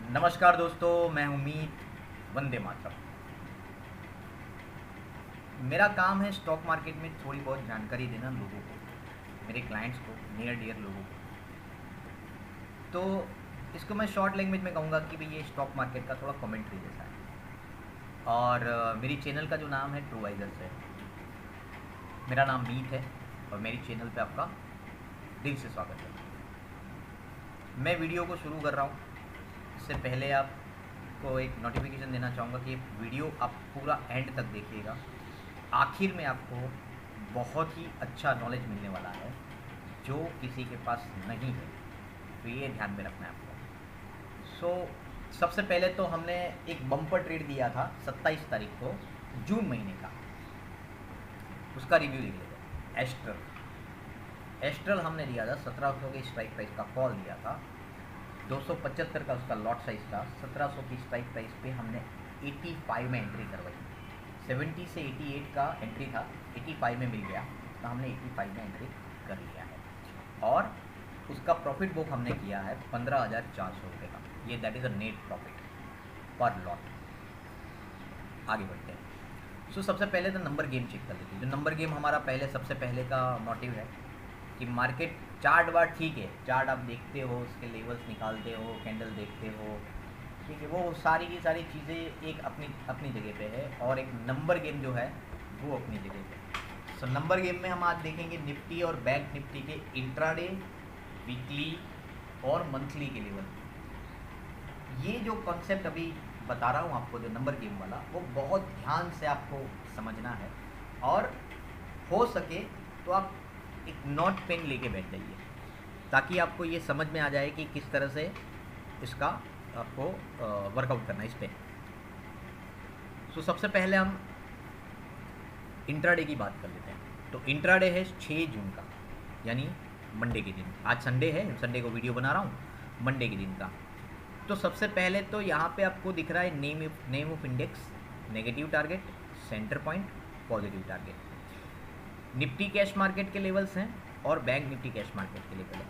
नमस्कार दोस्तों, मैं हूं मीत। वंदे मातरम। मेरा काम है स्टॉक मार्केट में थोड़ी बहुत जानकारी देना लोगों को, मेरे क्लाइंट्स को, नियर डियर लोगों को। तो इसको मैं शॉर्ट लैंग्वेज में कहूँगा कि भाई ये स्टॉक मार्केट का थोड़ा कमेंट्री जैसा है। और मेरी चैनल का जो नाम है ट्रूवाइजर्स है। मेरा नाम मीत है और मेरी चैनल पे आपका दिल से स्वागत है। मैं वीडियो को शुरू कर रहा हूँ, इससे पहले आपको एक नोटिफिकेशन देना चाहूँगा कि वीडियो आप पूरा एंड तक देखिएगा। आखिर में आपको बहुत ही अच्छा नॉलेज मिलने वाला है जो किसी के पास नहीं है, तो ये ध्यान में रखना है आपको। सबसे पहले तो हमने एक बम्पर ट्रेड दिया था 27 तारीख को जून महीने का, उसका रिव्यू लिख लेते हैं। एस्ट्रल हमने दिया था 1700 के स्ट्राइक प्राइस का कॉल दिया था, 275 का उसका लॉट साइज था। 1700 की स्ट्राइक प्राइस पे हमने 85 में एंट्री करवाई। 70 से 88 का एंट्री था, 85 में मिल गया तो हमने 85 में एंट्री कर लिया है। और उसका प्रॉफिट बुक हमने किया है 15,400 रुपये का। ये that is a net profit पर लॉट। आगे बढ़ते हैं। सबसे पहले तो नंबर गेम चेक कर लेते हैं। जो नंबर गेम हमारा सबसे पहले का मोटिव है कि मार्केट चार्ट वार्ट ठीक है, चार्ट आप देखते हो, उसके लेवल्स निकालते हो, कैंडल देखते हो, ठीक है, वो सारी की सारी चीज़ें एक अपनी जगह पे है, और एक नंबर गेम जो है वो अपनी जगह पे। नंबर गेम में हम आज देखेंगे निफ्टी और बैंक निफ्टी के इंट्राडे, वीकली और मंथली के लेवल। ये जो कॉन्सेप्ट अभी बता रहा हूँ आपको, जो नंबर गेम वाला, वो बहुत ध्यान से आपको समझना है। और हो सके तो आप एक नोट पेन लेके बैठ जाइए ताकि आपको ये समझ में आ जाए कि किस तरह से इसका आपको वर्कआउट करना है इस पर। सबसे पहले हम इंट्राडे की बात कर लेते हैं। तो इंट्राडे है 6 जून का, यानी मंडे के दिन। आज संडे है, संडे को वीडियो बना रहा हूँ, मंडे के दिन का। तो सबसे पहले तो यहाँ पे आपको दिख रहा है name of index, negative target, centre point, positive target. Nifty cash market के लेवल्स हैं और बैंक निफ्टी कैश मार्केट के लेवल है।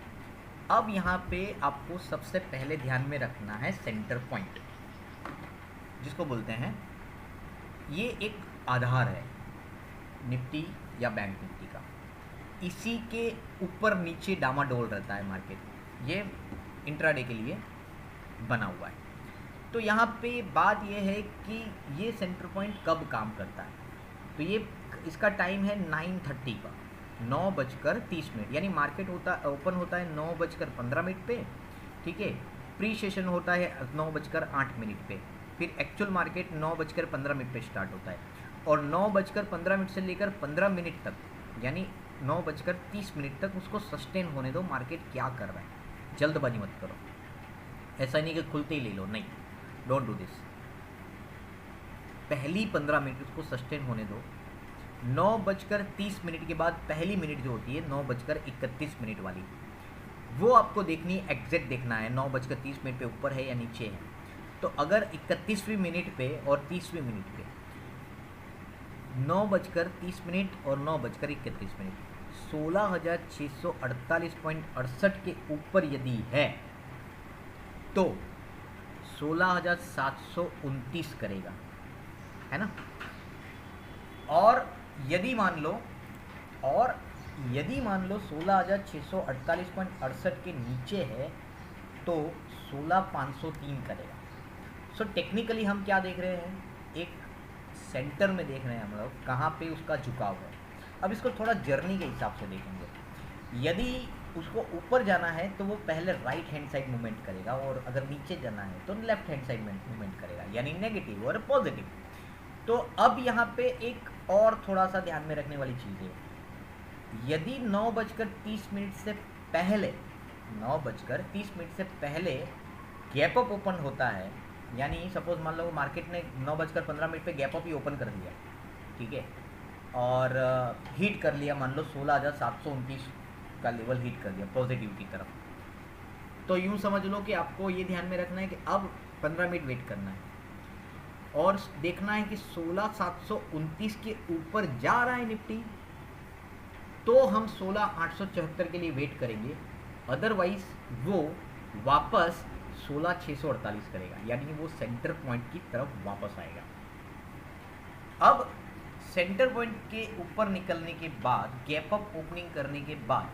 अब यहाँ पे आपको सबसे पहले ध्यान में रखना है सेंटर पॉइंट, जिसको बोलते हैं, ये एक आधार है निफ्टी या बैंक निफ्टी का। इसी के ऊपर नीचे डामाडोल रहता है मार्केट, ये इंट्राडे के लिए बना हुआ है। तो यहाँ पे बात ये है कि ये सेंटर पॉइंट कब काम करता है। तो ये इसका टाइम है 9:30 का, 9:30, यानी मार्केट ओपन होता है 9:15 पे, ठीक है। प्री सेशन होता है 9:08 पे, फिर एक्चुअल मार्केट 9:15 पे स्टार्ट होता है। और 9:15 से लेकर 15 मिनट तक, यानी 9:30 तक उसको सस्टेन होने दो। मार्केट क्या कर रहा है, जल्दबाजी मत करो। ऐसा नहीं कि खुलते ही ले लो, नहीं, डोंट डू दिस। पहली 15 मिनट उसको सस्टेन होने दो। 9:30 के बाद पहली मिनट जो होती है 9:31 वाली, वो आपको देखनी, एग्जैक्ट देखना है 9:30 पे ऊपर है या नीचे है। तो अगर 31वीं मिनट पे और 30वीं मिनट पे, 9:30 और 9:31, 16,648.68 के ऊपर यदि है तो 16,729 करेगा, है ना। और यदि मान लो 16,648.68 के नीचे है तो 16,503 करेगा। टेक्निकली हम क्या देख रहे हैं, एक सेंटर में देख रहे हैं हम लोग, कहाँ पे उसका झुकाव है। अब इसको थोड़ा जर्नी के हिसाब से देखेंगे। यदि उसको ऊपर जाना है तो वो पहले राइट हैंड साइड मूवमेंट करेगा, और अगर नीचे जाना है तो लेफ्ट हैंड साइड मूवमेंट करेगा, यानी नेगेटिव और पॉजिटिव। तो अब यहाँ पे एक और थोड़ा सा ध्यान में रखने वाली चीज़ है, यदि 9:30 से पहले, 9:30 से पहले गैप अप ओपन होता है, यानी सपोज मान लो मार्केट ने 9:15 पे गैप अप ही ओपन कर दिया, ठीक है, और हिट कर लिया, मान लो 16,729 का लेवल हिट कर दिया पॉजिटिव की तरफ, तो यूँ समझ लो कि आपको ये ध्यान में रखना है कि अब 15 मिनट वेट करना है और देखना है कि 16,729 के ऊपर जा रहा है निफ्टी, तो हम 16,874 के लिए वेट करेंगे। अदरवाइज वो वापस 16,648 करेगा, यानी वो सेंटर पॉइंट की तरफ वापस आएगा। अब सेंटर पॉइंट के ऊपर निकलने के बाद, गैप अप ओपनिंग करने के बाद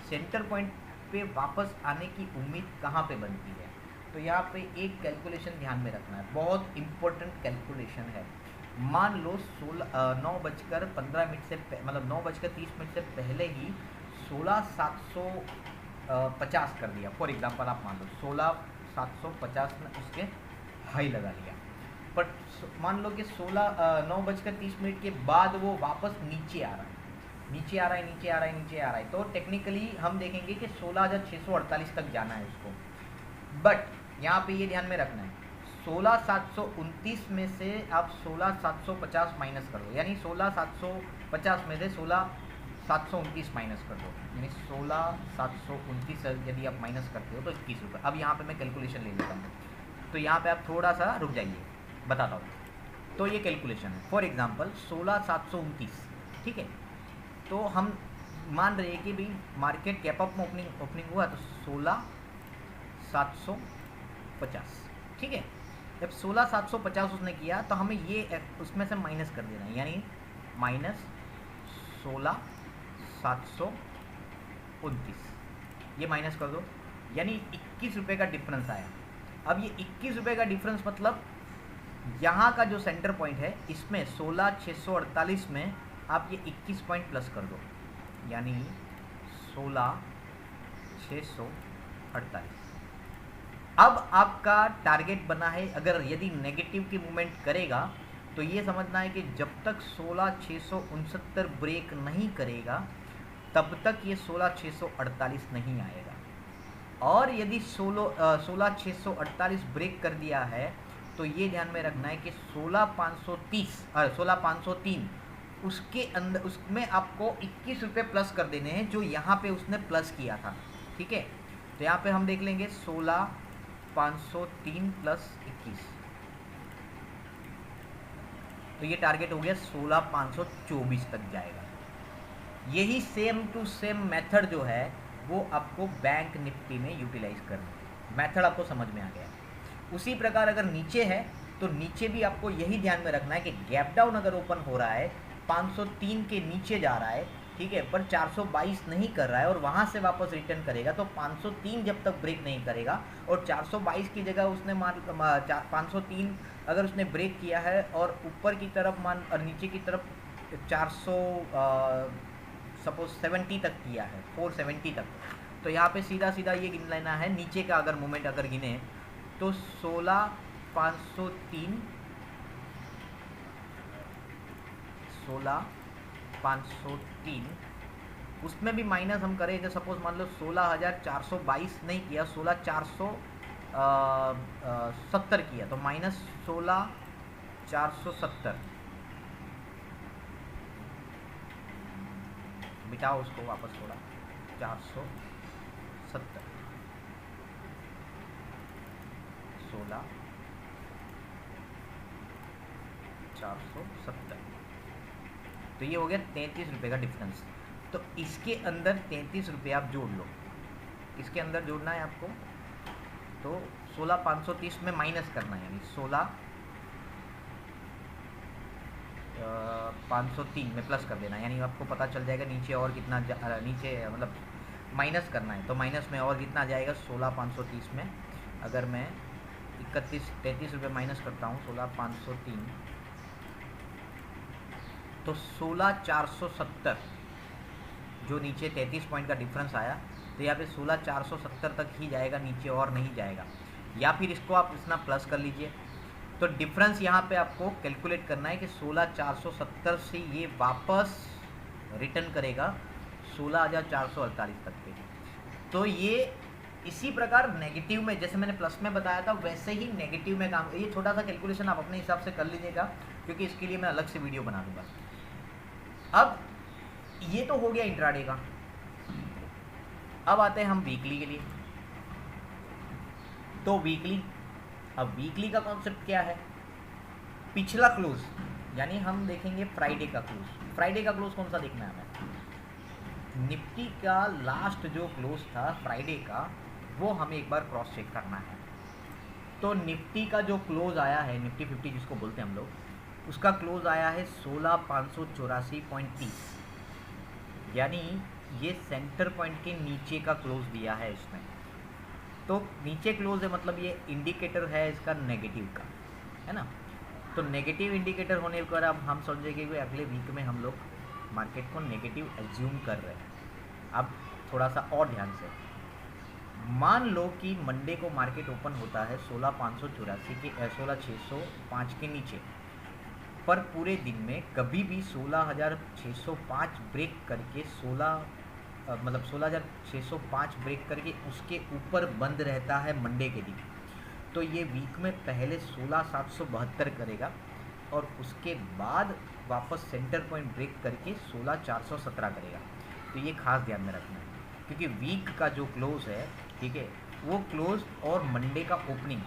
सेंटर पॉइंट पे वापस आने की उम्मीद कहाँ पे बनती है? तो यहाँ पे एक कैलकुलेशन ध्यान में रखना है, बहुत इंपॉर्टेंट कैलकुलेशन है। मान लो 9:15 से मतलब 9:30 से पहले ही 16,750 कर दिया। फॉर एग्जांपल आप मान लो 16,750 में उसके हाई लगा लिया, बट मान लो कि 9:30 के बाद वो वापस नीचे आ रहा है, नीचे आ रहा है, तो टेक्निकली हम देखेंगे कि 16,648 तक जाना है उसको। बट यहाँ पे ये ध्यान में रखना है, 16,729 में से आप 16,750 माइनस कर दो, यानी 16,750 में से 16,729 माइनस कर दो, यानी 16,729 यदि आप माइनस करते हो तो 21 रुपये। अब यहाँ पे मैं कैलकुलेशन ले लेता हूँ, तो यहाँ पे आप थोड़ा सा रुक जाइए, बताता हूँ। तो ये कैलकुलेशन है, फॉर एग्जांपल 16,729, ठीक है। तो हम मान रहे हैं कि भाई मार्केट कैप अप में ओपनिंग हुआ तो 16,750, ठीक है। जब 16,750 उसने किया तो हमें ये उसमें से माइनस कर देना है, यानी माइनस 16,729, ये माइनस कर दो, यानी 21 रुपये का डिफरेंस आया। अब ये 21 रुपये का डिफरेंस मतलब यहाँ का जो सेंटर पॉइंट है इसमें 16,648 में आप ये 21 पॉइंट प्लस कर दो, यानी 16,648। अब आपका टारगेट बना है, अगर यदि नेगेटिव की मूवमेंट करेगा तो ये समझना है कि जब तक 16,669 ब्रेक नहीं करेगा तब तक ये 16,648 नहीं आएगा। और यदि 16,648 ब्रेक कर दिया है तो ये ध्यान में रखना है कि 16,503 उसके अंदर, उसमें आपको 21 रुपये प्लस कर देने हैं जो यहाँ पे उसने प्लस किया था, ठीक है। तो यहाँ पे हम देख लेंगे 16,503 प्लस 21, तो ये टारगेट हो गया 16,524 तक जाएगा। यही सेम टू सेम मेथड जो है वो आपको बैंक निफ्टी में यूटिलाइज करना है। मेथड आपको समझ में आ गया। उसी प्रकार अगर नीचे है तो नीचे भी आपको यही ध्यान में रखना है कि गैप डाउन अगर ओपन हो रहा है 503 के नीचे जा रहा है, ठीक है, पर 422 नहीं कर रहा है और वहाँ से वापस रिटर्न करेगा, तो 503 जब तक ब्रेक नहीं करेगा और 422 की जगह उसने 503 अगर उसने ब्रेक किया है और ऊपर की तरफ और नीचे की तरफ 400 सपोज 70 तक किया है, 470 तक, तो यहाँ पे सीधा सीधा ये गिन लेना है नीचे का अगर मूवमेंट अगर गिने तो 16,503 उसमें भी माइनस हम करें, जो सपोज मान लो 16,422 नहीं किया, 16,470 किया, तो माइनस 16,470, मिटाओ उसको वापस थोड़ा, 470 16,470, तो ये हो गया 33 रुपये का डिफरेंस। तो इसके अंदर 33 रुपये आप जोड़ लो, इसके अंदर जोड़ना है आपको, तो 16,530 में माइनस करना है, यानी 16,503 में प्लस कर देना है, यानी आपको पता चल जाएगा नीचे और कितना नीचे मतलब माइनस करना है, तो माइनस में और कितना जाएगा 16,530 में। अगर मैं 33 रुपये माइनस करता हूँ 16,503 तो 16,470 जो नीचे 33 पॉइंट का डिफरेंस आया, तो यहाँ पे 16,470 तक ही जाएगा, नीचे और नहीं जाएगा। या फिर इसको आप इतना प्लस कर लीजिए, तो डिफरेंस यहाँ पे आपको कैलकुलेट करना है कि 16,470 से ये वापस रिटर्न करेगा 16,448 तक पे। तो ये इसी प्रकार नेगेटिव में, जैसे मैंने प्लस में बताया था वैसे ही नेगेटिव में काम, ये छोटा सा कैलकुलेशन आप अपने हिसाब से कर लीजिएगा, क्योंकि इसके लिए मैं अलग से वीडियो बना दूंगा। अब ये तो हो गया इंट्राडे का। अब आते हैं हम वीकली के लिए। तो वीकली, अब वीकली का कॉन्सेप्ट क्या है? पिछला क्लोज, यानी हम देखेंगे फ्राइडे का क्लोज। फ्राइडे का क्लोज कौन सा देखना है हमें? निफ्टी का लास्ट जो क्लोज था फ्राइडे का, वो हमें एक बार क्रॉस चेक करना है। तो निफ्टी का जो क्लोज आया है, निफ्टी 50 जिसको बोलते हैं हम लोग, उसका क्लोज आया है 16,584.30, यानी ये सेंटर पॉइंट के नीचे का क्लोज दिया है इसमें। तो नीचे क्लोज है मतलब ये इंडिकेटर है इसका नेगेटिव का, है ना। तो नेगेटिव इंडिकेटर होने पर अब हम समझेंगे कि अगले वीक में हम लोग मार्केट को नेगेटिव एज्यूम कर रहे हैं। अब थोड़ा सा और ध्यान से मान लो कि मंडे को मार्केट ओपन होता है 16,584 के 16,605 के नीचे, पर पूरे दिन में कभी भी 16,605 ब्रेक करके 16,605 ब्रेक करके उसके ऊपर बंद रहता है मंडे के दिन, तो ये वीक में पहले 16,772 करेगा और उसके बाद वापस सेंटर पॉइंट ब्रेक करके 16,417 करेगा। तो ये खास ध्यान में रखना है, क्योंकि वीक का जो क्लोज है, ठीक है, वो क्लोज और मंडे का ओपनिंग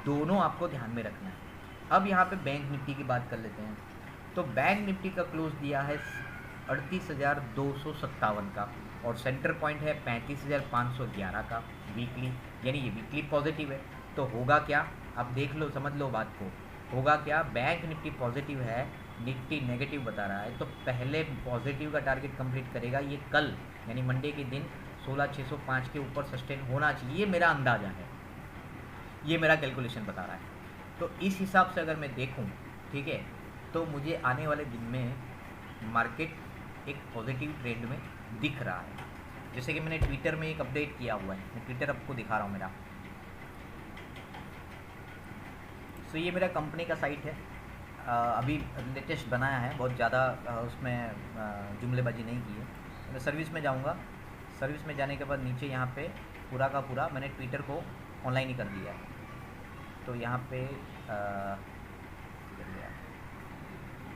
दोनों आपको ध्यान में रखना है। अब यहाँ पे बैंक निफ्टी की बात कर लेते हैं। तो बैंक निफ्टी का क्लोज दिया है 38,257 का और सेंटर पॉइंट है 35,511 का वीकली, यानी ये वीकली पॉजिटिव है। तो होगा क्या, अब देख लो, समझ लो बात को, होगा क्या, बैंक निफ्टी पॉजिटिव है, निफ्टी नेगेटिव बता रहा है, तो पहले पॉजिटिव का टारगेट कंप्लीट करेगा ये कल, यानी मंडे के दिन 16,605 के ऊपर सस्टेन होना चाहिए, ये मेरा अंदाज़ा है, ये मेरा कैलकुलेशन बता रहा है। तो इस हिसाब से अगर मैं देखूं, ठीक है, तो मुझे आने वाले दिन में मार्केट एक पॉजिटिव ट्रेंड में दिख रहा है। जैसे कि मैंने ट्विटर में एक अपडेट किया हुआ है, मैं ट्विटर आपको दिखा रहा हूँ मेरा। तो ये मेरा कंपनी का साइट है, अभी लेटेस्ट बनाया है, बहुत ज़्यादा उसमें जुमलेबाजी नहीं की है। मैं सर्विस में जाऊँगा, सर्विस में जाने के बाद नीचे यहाँ पे पूरा का पूरा मैंने ट्विटर को ऑनलाइन ही कर दिया है। तो यहाँ पे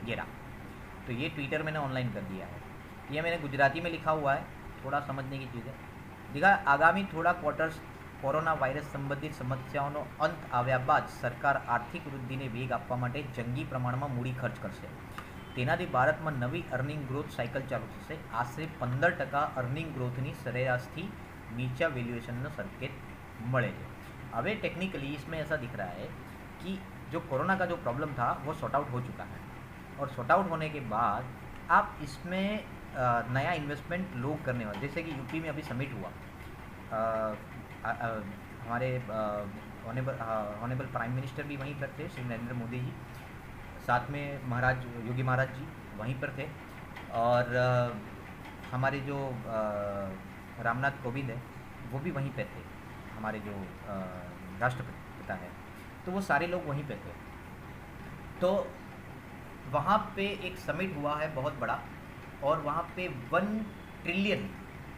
ये रहा, तो ये ट्विटर मैंने ऑनलाइन कर दिया है। ये मैंने गुजराती में लिखा हुआ है, थोड़ा समझने की चीज़ है। देखा, आगामी थोड़ा क्वार्टर्स કોરોના વાયરસ સંબંધિત સમસ્યાઓનો અંત આવ્યા બાદ સરકાર આર્થિક વૃદ્ધિને વેગ આપવા માટે જંગી પ્રમાણમાં મૂડી ખર્ચ કરશે। તેનાથી ભારતમાં નવી અર્નિંગ ગ્રોથ સાયકલ ચાલુ થશે। આશરે 15% અર્નિંગ ગ્રોથની સરેરાશથી નીચા વેલ્યુએશનનો સંકેત મળે છે। હવે टेक्निकली इसमें ऐसा दिख रहा है कि जो कोरोना का जो प्रॉब्लम था वो सॉर्ट आउट हो चुका है, और सॉर्ट आउट होने के बाद आप इसमें नया इन्वेस्टमेंट लोग करने वाले, जैसे कि यूपी में अभी समिट हुआ, हमारे ऑनेबल प्राइम मिनिस्टर भी वहीं पर थे, श्री नरेंद्र मोदी जी, साथ में महाराज योगी महाराज जी वहीं पर थे, और हमारे जो रामनाथ कोविंद है वो भी वहीं पर थे, हमारे जो राष्ट्रपिता है, तो वो सारे लोग वहीं पर थे। तो वहाँ पे एक समिट हुआ है बहुत बड़ा, और वहाँ पे 1 ट्रिलियन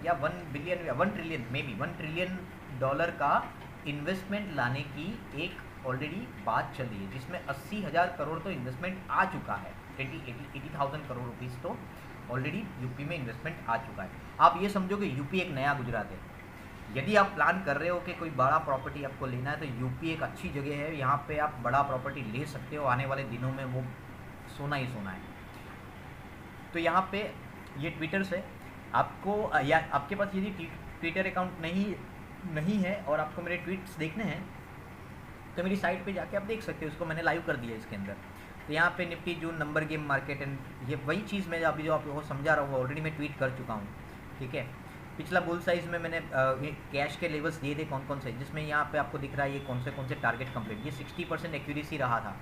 या 1 बिलियन या 1 ट्रिलियन में भी $1 ट्रिलियन का इन्वेस्टमेंट लाने की एक ऑलरेडी बात चल रही है, जिसमें 80,000 करोड़ तो इन्वेस्टमेंट आ चुका है। 80,000 करोड़ रुपीज़ तो ऑलरेडी यूपी में इन्वेस्टमेंट आ चुका है। आप ये समझो कि यूपी एक नया गुजरात है। यदि आप प्लान कर रहे हो कि कोई बड़ा प्रॉपर्टी आपको लेना है, तो यूपी एक अच्छी जगह है, यहाँ पे आप बड़ा प्रॉपर्टी ले सकते हो। आने वाले दिनों में वो सोना ही सोना है। तो यहाँ पे ये ट्विटर से आपको, या आपके पास यदि ट्विटर अकाउंट नहीं है और आपको मेरे ट्वीट्स देखने हैं, तो मेरी साइट पे जाके आप देख सकते हो, उसको मैंने लाइव कर दिया इसके अंदर। तो यहाँ पे Nifty June number game market and ये वही चीज़ मैं अभी जो आपको समझा रहा हूँ ऑलरेडी मैं ट्वीट कर चुका हूँ, ठीक है। पिछला बुल साइज़ में मैंने कैश के लेवल्स दिए थे कौन कौन से, जिसमें यहाँ पे आपको दिख रहा है ये कौन से टारगेट कंप्लीट, ये 60% एक्यूरेसी रहा था,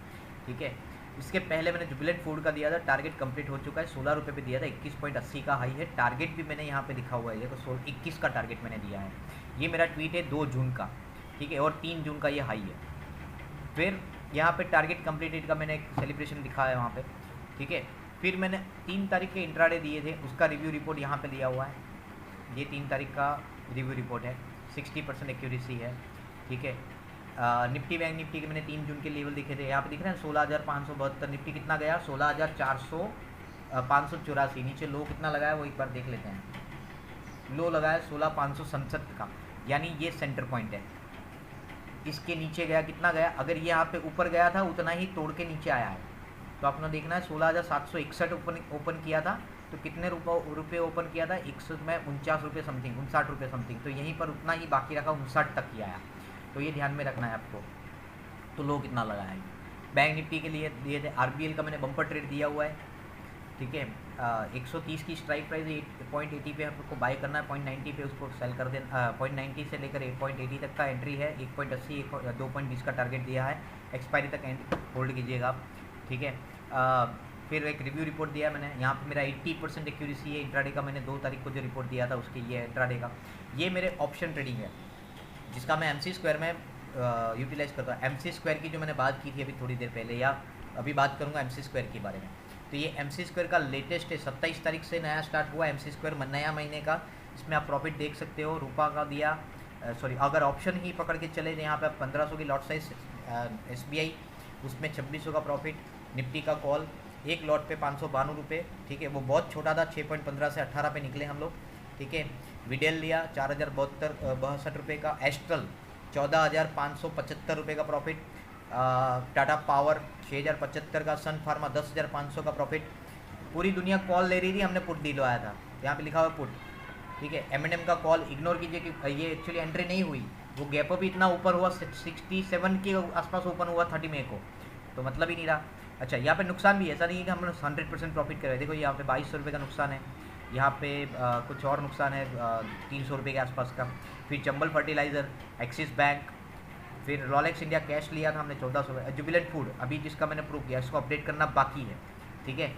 ठीक है। इसके पहले मैंने जुबिलेंट फूड का दिया था, टारगेट कंप्लीट हो चुका है, 16 रुपये पे दिया था, 21.80 का हाई है। टारगेट भी मैंने यहाँ पे लिखा हुआ है, तो 21 का टारगेट मैंने दिया है। ये मेरा ट्वीट है 2 जून का, ठीक है, और 3 जून का ये हाई है। फिर यहाँ पे टारगेट कंप्लीटेड का मैंने एक सेलिब्रेशन दिखा है वहाँ पे, ठीक है। फिर मैंने 3 तारीख के इंट्राडे दिए थे, उसका रिव्यू रिपोर्ट यहाँ पे दिया हुआ है। ये 3 तारीख का रिव्यू रिपोर्ट है, 60% एक्यूरेसी है, ठीक है। निफ्टी बैंक निफ्टी के मैंने 3 जून के लेवल दिखे थे, यहाँ पे दिख रहे हैं 16,572। निफ्टी कितना गया, 16,584। नीचे लो कितना लगाया वो एक बार देख लेते हैं। लो लगाया 16,567 का, यानी ये सेंटर पॉइंट है। इसके नीचे गया, कितना गया, अगर ये यहाँ पे ऊपर गया था उतना ही तोड़ के नीचे आया है, तो आपने देखना है 16,761 ओपन किया था, तो कितने रुपये ओपन किया था, 149 रुपये समथिंग, 59 रुपये समथिंग, तो यहीं पर उतना ही बाकी रखा, 59 तक ही आया। तो ये ध्यान में रखना है आपको, तो लो कितना लगा है। बैंक निफ्टी के लिए दिए थे, RBL का मैंने बम्पर ट्रेड दिया हुआ है, ठीक है। 130 की स्ट्राइक प्राइस 8.80 पे हमको बाय करना है, 0.90 पे उसको सेल कर देना। 0.90 से लेकर 8.80 तक का एंट्री है, 1.80 2.20 का टारगेट दिया है, एक्सपायरी तक होल्ड कीजिएगा आप, ठीक है। फिर एक रिव्यू रिपोर्ट दिया मैंने, यहाँ पे मेरा 80% एक्यूरेसी है इंट्राडे का। मैंने 2 तारीख को जो रिपोर्ट दिया था उसके, ये इंट्राडे का, ये मेरे ऑप्शन ट्रेडिंग है जिसका मैं MC स्क्वायर में यूटिलाइज़ करता हूँ। MC स्क्वायर की जो मैंने बात की थी अभी थोड़ी देर पहले, या अभी बात करूँगा MC स्क्वायर के बारे में। तो ये MC स्क्वायर का लेटेस्ट है, 27 तारीख से नया स्टार्ट हुआ MC स्क्वायर, नया महीने का। इसमें आप प्रॉफिट देख सकते हो, रुपा का दिया, सॉरी अगर ऑप्शन ही पकड़ के चले तो यहाँ पे आप 1500 की लॉट साइज SBI, उसमें 2600 का प्रॉफिट। निफ्टी का कॉल एक लॉट पे 592 रुपये, ठीक है, वो बहुत छोटा था, 6.15 से 18 पे निकले हम लोग, ठीक है। विडेल लिया 4062 रुपये का, एस्ट्रल 14,575 रुपये का प्रॉफिट, टाटा पावर 6,075 का, सन फार्मा 10,500 का प्रॉफिट। पूरी दुनिया कॉल ले रही थी, हमने पुट दिलवाया था, यहाँ पे लिखा हुआ पुट, ठीक है। M&M का कॉल इग्नोर कीजिए कि ये एक्चुअली एंट्री नहीं हुई, वो गैप अप इतना ऊपर हुआ, 67 के आसपास ओपन हुआ 30 मई को, तो मतलब ही नहीं रहा। अच्छा, यहाँ पे नुकसान भी ऐसा नहीं है कि हमने 100% प्रॉफिट करे, देखो यहाँ पे 2200 रुपये का नुकसान है, यहाँ पे कुछ और नुकसान है 300 रुपये के आसपास का। फिर चंबल फर्टिलाइज़र, एक्सिस बैंक, फिर रॉलेक्स इंडिया कैश लिया था हमने 1400। जुबिलेंट फूड अभी जिसका मैंने प्रूव किया, इसको अपडेट करना बाकी है, ठीक है,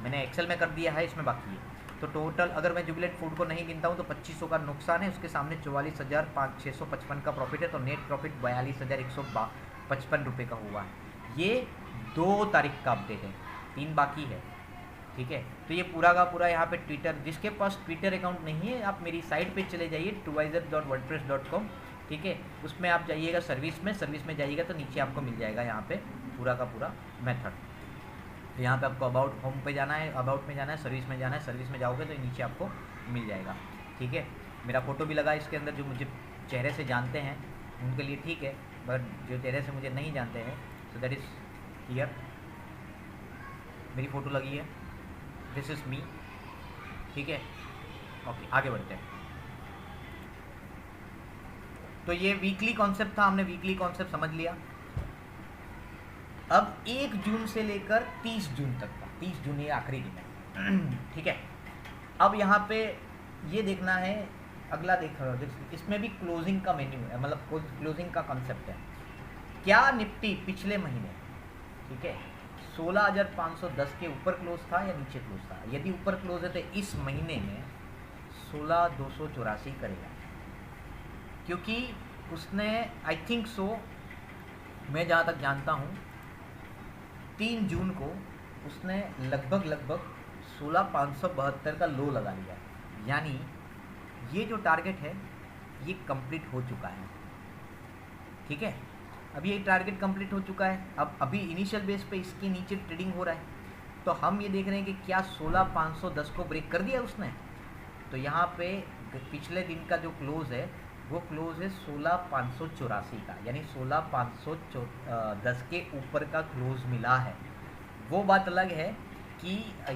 मैंने एक्सेल में कर दिया है, इसमें बाकी है। तो टोटल अगर मैं जुबिलेंट फूड को नहीं गिनता हूँ तो 2500 का नुकसान है, उसके सामने 44,655 का प्रॉफिट है, तो नेट प्रॉफिट 42,155 रुपये का हुआ है। ये 2 तारीख का अपडेट है, 3 बाकी है, ठीक है। तो ये पूरा का पूरा यहाँ पे ट्विटर, जिसके पास ट्विटर अकाउंट नहीं है आप मेरी साइट पे चले जाइए truewiser.wordpress.com, ठीक है, उसमें आप जाइएगा सर्विस में जाइएगा तो नीचे आपको मिल जाएगा यहाँ पे पूरा का पूरा मेथड। तो यहाँ पे आपको अबाउट होम पे जाना है, अबाउट में जाना है, सर्विस में जाना है, सर्विस में जाओगे तो नीचे आपको मिल जाएगा, ठीक है। मेरा फ़ोटो भी लगा इसके अंदर, जो मुझे चेहरे से जानते हैं उनके लिए ठीक है, बट जो चेहरे से मुझे नहीं जानते हैं सो दैट इज़ हियर, मेरी फ़ोटो लगी है, दिस इज़ मी, ठीक है। ओके, आगे बढ़ते हैं। तो ये वीकली कॉन्सेप्ट था, हमने वीकली कॉन्सेप्ट समझ लिया। अब 1 जून से लेकर 30 जून तक का, 30 जून ये आखिरी दिन है, ठीक है। अब यहाँ पे ये देखना है, अगला इसमें भी क्लोजिंग का मेन्यू है, मतलब क्लोजिंग का कॉन्सेप्ट है। क्या निफ्टी पिछले महीने, ठीक है, 16,510 के ऊपर क्लोज था या नीचे क्लोज था? यदि ऊपर क्लोज है तो इस महीने में 16,284 करेगा, क्योंकि उसने आई थिंक सो, मैं जहाँ तक जानता हूँ 3 जून को उसने लगभग 16,572 का लो लगा लिया है, यानी ये जो टारगेट है ये कंप्लीट हो चुका है, ठीक है। अब ये टारगेट कंप्लीट हो चुका है, अब अभी इनिशियल बेस पे इसके नीचे ट्रेडिंग हो रहा है, तो हम ये देख रहे हैं कि क्या 16,510 को ब्रेक कर दिया उसने। तो यहाँ पे पिछले दिन का जो क्लोज है वो क्लोज है 16,584 का, यानी 16,510 के ऊपर का क्लोज मिला है। वो बात अलग है कि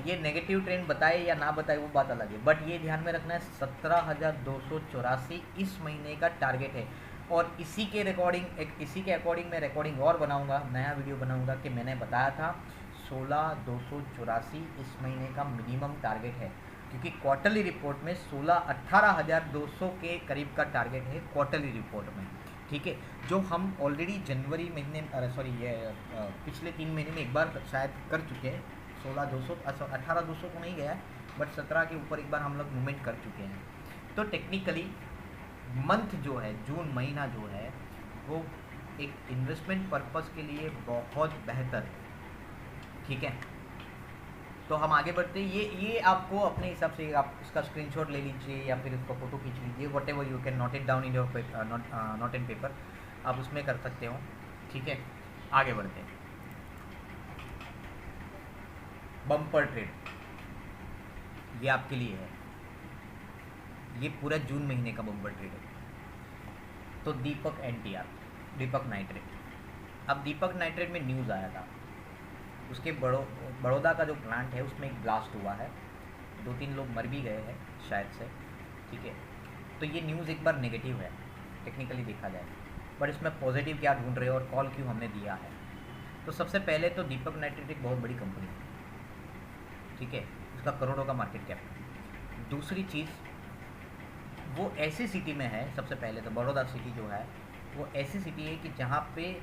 ये नेगेटिव ट्रेंड बताए या ना बताए, वो बात अलग है, बट ये ध्यान में रखना है 17,284 इस महीने का टारगेट है। और इसी के अकॉर्डिंग मैं रिकॉर्डिंग और बनाऊंगा, नया वीडियो बनाऊंगा कि मैंने बताया था 16,284 इस महीने का मिनिमम टारगेट है, क्योंकि क्वार्टरली रिपोर्ट में 18,200 के करीब का टारगेट है क्वार्टरली रिपोर्ट में, ठीक है। जो हम ऑलरेडी जनवरी महीने, पिछले 3 महीने में एक बार शायद कर चुके हैं, 16,200, 18,200 को नहीं गया, बट 17 के ऊपर एक बार हम लोग मूवमेंट कर चुके हैं। तो टेक्निकली मंथ जो है, जून महीना जो है, वो एक इन्वेस्टमेंट पर्पस के लिए बहुत बेहतर है, ठीक है। तो हम आगे बढ़ते हैं। ये आपको अपने हिसाब से आप इसका स्क्रीनशॉट ले लीजिए या फिर इसको फ़ोटो खींच लीजिए, what ever you can note it down in your note in paper, आप उसमें कर सकते हो, ठीक है। आगे बढ़ते हैं। बम्पर ट्रेड ये आपके लिए है, ये पूरा जून महीने का बम्पर ट्रेड है। तो दीपक NTR, दीपक नाइट्रेट। अब दीपक नाइट्रेट में न्यूज़ आया था, उसके बड़ौदा का जो प्लांट है उसमें एक ब्लास्ट हुआ है, 2-3 लोग मर भी गए हैं शायद से, ठीक है। तो ये न्यूज़ एक बार नेगेटिव है टेक्निकली देखा जाए, बट इसमें पॉजिटिव क्या ढूंढ रहे हो और कॉल क्यों हमने दिया है। तो सबसे पहले तो दीपक नाइट्रेट एक बहुत बड़ी कंपनी है, ठीक है, उसका करोड़ों का मार्केट कैप है। दूसरी चीज़, वो ऐसी सिटी में है, सबसे पहले तो बड़ौदा सिटी जो है वो ऐसी सिटी है कि जहाँ पे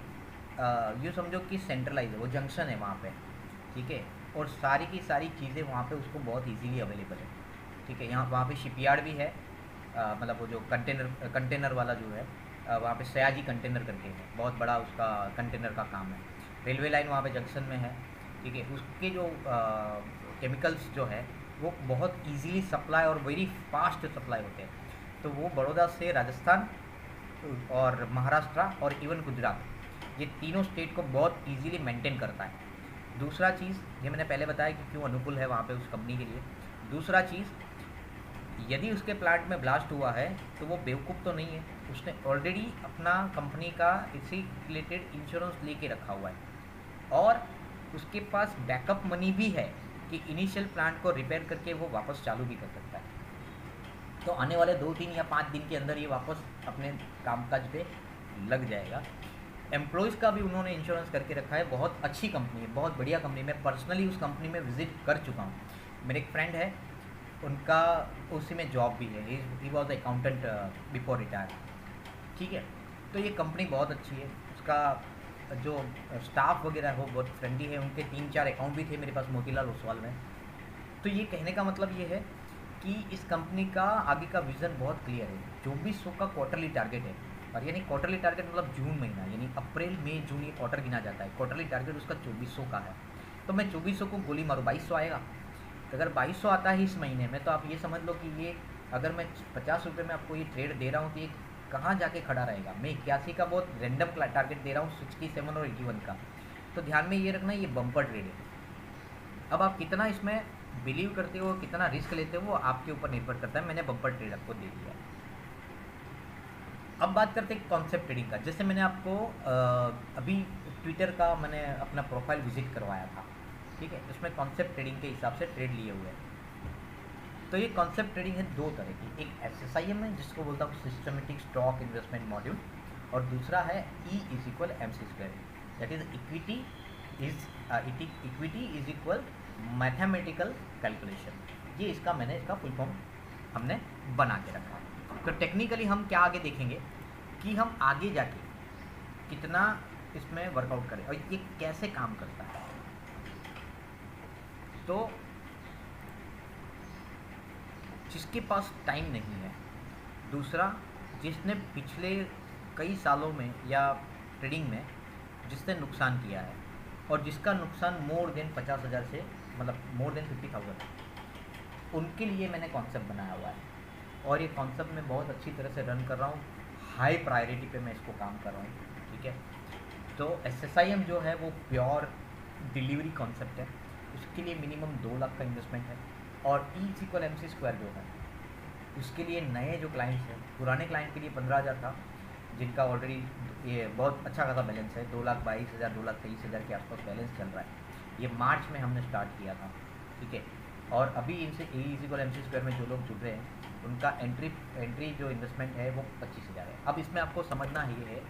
यूँ समझो कि सेंट्रलाइज है, वो जंक्शन है वहाँ पे, ठीक है, और सारी की सारी चीज़ें वहाँ पे उसको बहुत इजीली अवेलेबल है, ठीक है। यहाँ वहाँ पे शिपयार्ड भी है, मतलब वो जो कंटेनर वाला जो है, वहाँ पे सयाजी कंटेनर करके है, बहुत बड़ा उसका कंटेनर का काम है। रेलवे लाइन वहाँ पे जंक्शन में है, ठीक है। उसके जो केमिकल्स जो है वो बहुत इजीली सप्लाई और वेरी फास्ट सप्लाई होते हैं। तो वो बड़ौदा से राजस्थान और महाराष्ट्र और इवन गुजरात, ये तीनों स्टेट को बहुत इजीली मेंटेन करता है। दूसरा चीज़, ये मैंने पहले बताया कि क्यों अनुकूल है वहाँ पे उस कंपनी के लिए। दूसरा चीज़, यदि उसके प्लांट में ब्लास्ट हुआ है तो वो बेवकूफ़ तो नहीं है, उसने ऑलरेडी अपना कंपनी का इसी रिलेटेड इंश्योरेंस लेके रखा हुआ है और उसके पास बैकअप मनी भी है कि इनिशियल प्लांट को रिपेयर करके वो वापस चालू भी कर सकता है। तो आने वाले 2-3 या 5 दिन के अंदर ये वापस अपने कामकाज पे लग जाएगा। एम्प्लॉयज़ का भी उन्होंने इंश्योरेंस करके रखा है। बहुत अच्छी कंपनी है, बहुत बढ़िया कंपनी। मैं पर्सनली उस कंपनी में विज़िट कर चुका हूँ। मेरे एक फ्रेंड है, उनका उसी में जॉब भी है, he was accountant before retire, ठीक है। तो ये कंपनी बहुत अच्छी है, उसका जो स्टाफ वगैरह है वो बहुत फ्रेंडली है। उनके 3-4 अकाउंट भी थे मेरे पास मोतीलाल ओसवाल में। तो ये कहने का मतलब ये है कि इस कंपनी का आगे का विज़न बहुत क्लियर है। 2400 का क्वार्टरली टारगेट है, और यानी क्वार्टरली टारगेट मतलब जून महीना, यानी अप्रैल मई जून ये क्वार्टर गिना जाता है। क्वार्टरली टारगेट उसका 2400 का है। तो मैं 2400 को गोली मारूँ, 2200 आएगा। अगर 2200 आता है इस महीने में, तो आप ये समझ लो कि ये, अगर मैं 50 रुपये में आपको ये ट्रेड दे रहा हूँ तो ये कहाँ जाके खड़ा रहेगा। मैं 81 का बहुत रैंडम टारगेट दे रहा हूँ, 67 और 81 का। तो ध्यान में ये रखना, ये बम्पर ट्रेड है। अब आप कितना इसमें बिलीव करते हो, कितना रिस्क लेते हो, वो आपके ऊपर निर्भर करता है। मैंने बम्पर ट्रेड आपको दे दिया। अब बात करते हैं कॉन्सेप्ट ट्रेडिंग का। जैसे मैंने आपको अभी ट्विटर का मैंने अपना प्रोफाइल विजिट करवाया था, ठीक है, उसमें कॉन्सेप्ट ट्रेडिंग के हिसाब से ट्रेड लिए हुए हैं। तो ये कॉन्सेप्ट ट्रेडिंग है दो तरह की, एक SSIM है जिसको बोलता हूँ सिस्टमेटिक स्टॉक इन्वेस्टमेंट मॉड्यूल, और दूसरा है E=MC², that is equity is equal mathematical calculation. ये इसका मैंने इसका फुल फॉर्म हमने बना के रखा है। तो टेक्निकली हम क्या आगे देखेंगे कि हम आगे जाके कितना इसमें वर्कआउट करें और ये कैसे काम करता है। तो जिसके पास टाइम नहीं है, दूसरा जिसने पिछले कई सालों में या ट्रेडिंग में जिसने नुकसान किया है, और जिसका नुकसान मोर देन 50,000 से, मतलब मोर देन 50,000, उनके लिए मैंने कॉन्सेप्ट बनाया हुआ है। और ये कॉन्सेप्ट मैं बहुत अच्छी तरह से रन कर रहा हूँ, हाई प्रायोरिटी पे मैं इसको काम कर रहा हूँ, ठीक है। तो SSIM जो है वो प्योर डिलीवरी कॉन्सेप्ट है, उसके लिए मिनिमम 2 लाख का इन्वेस्टमेंट है। और E=MC² जो है उसके लिए नए जो क्लाइंट्स हैं, पुराने क्लाइंट के लिए 15,000 था, जिनका ऑलरेडी ये बहुत अच्छा खासा बैलेंस है, 2,22,000 2,23,000 के आसपास बैलेंस चल रहा है। ये मार्च में हमने स्टार्ट किया था, ठीक है। और अभी इनसे E=MC² में जो लोग जुड़ रहे हैं उनका एंट्री जो इन्वेस्टमेंट है वो 25,000 है। अब इसमें आपको समझना ये है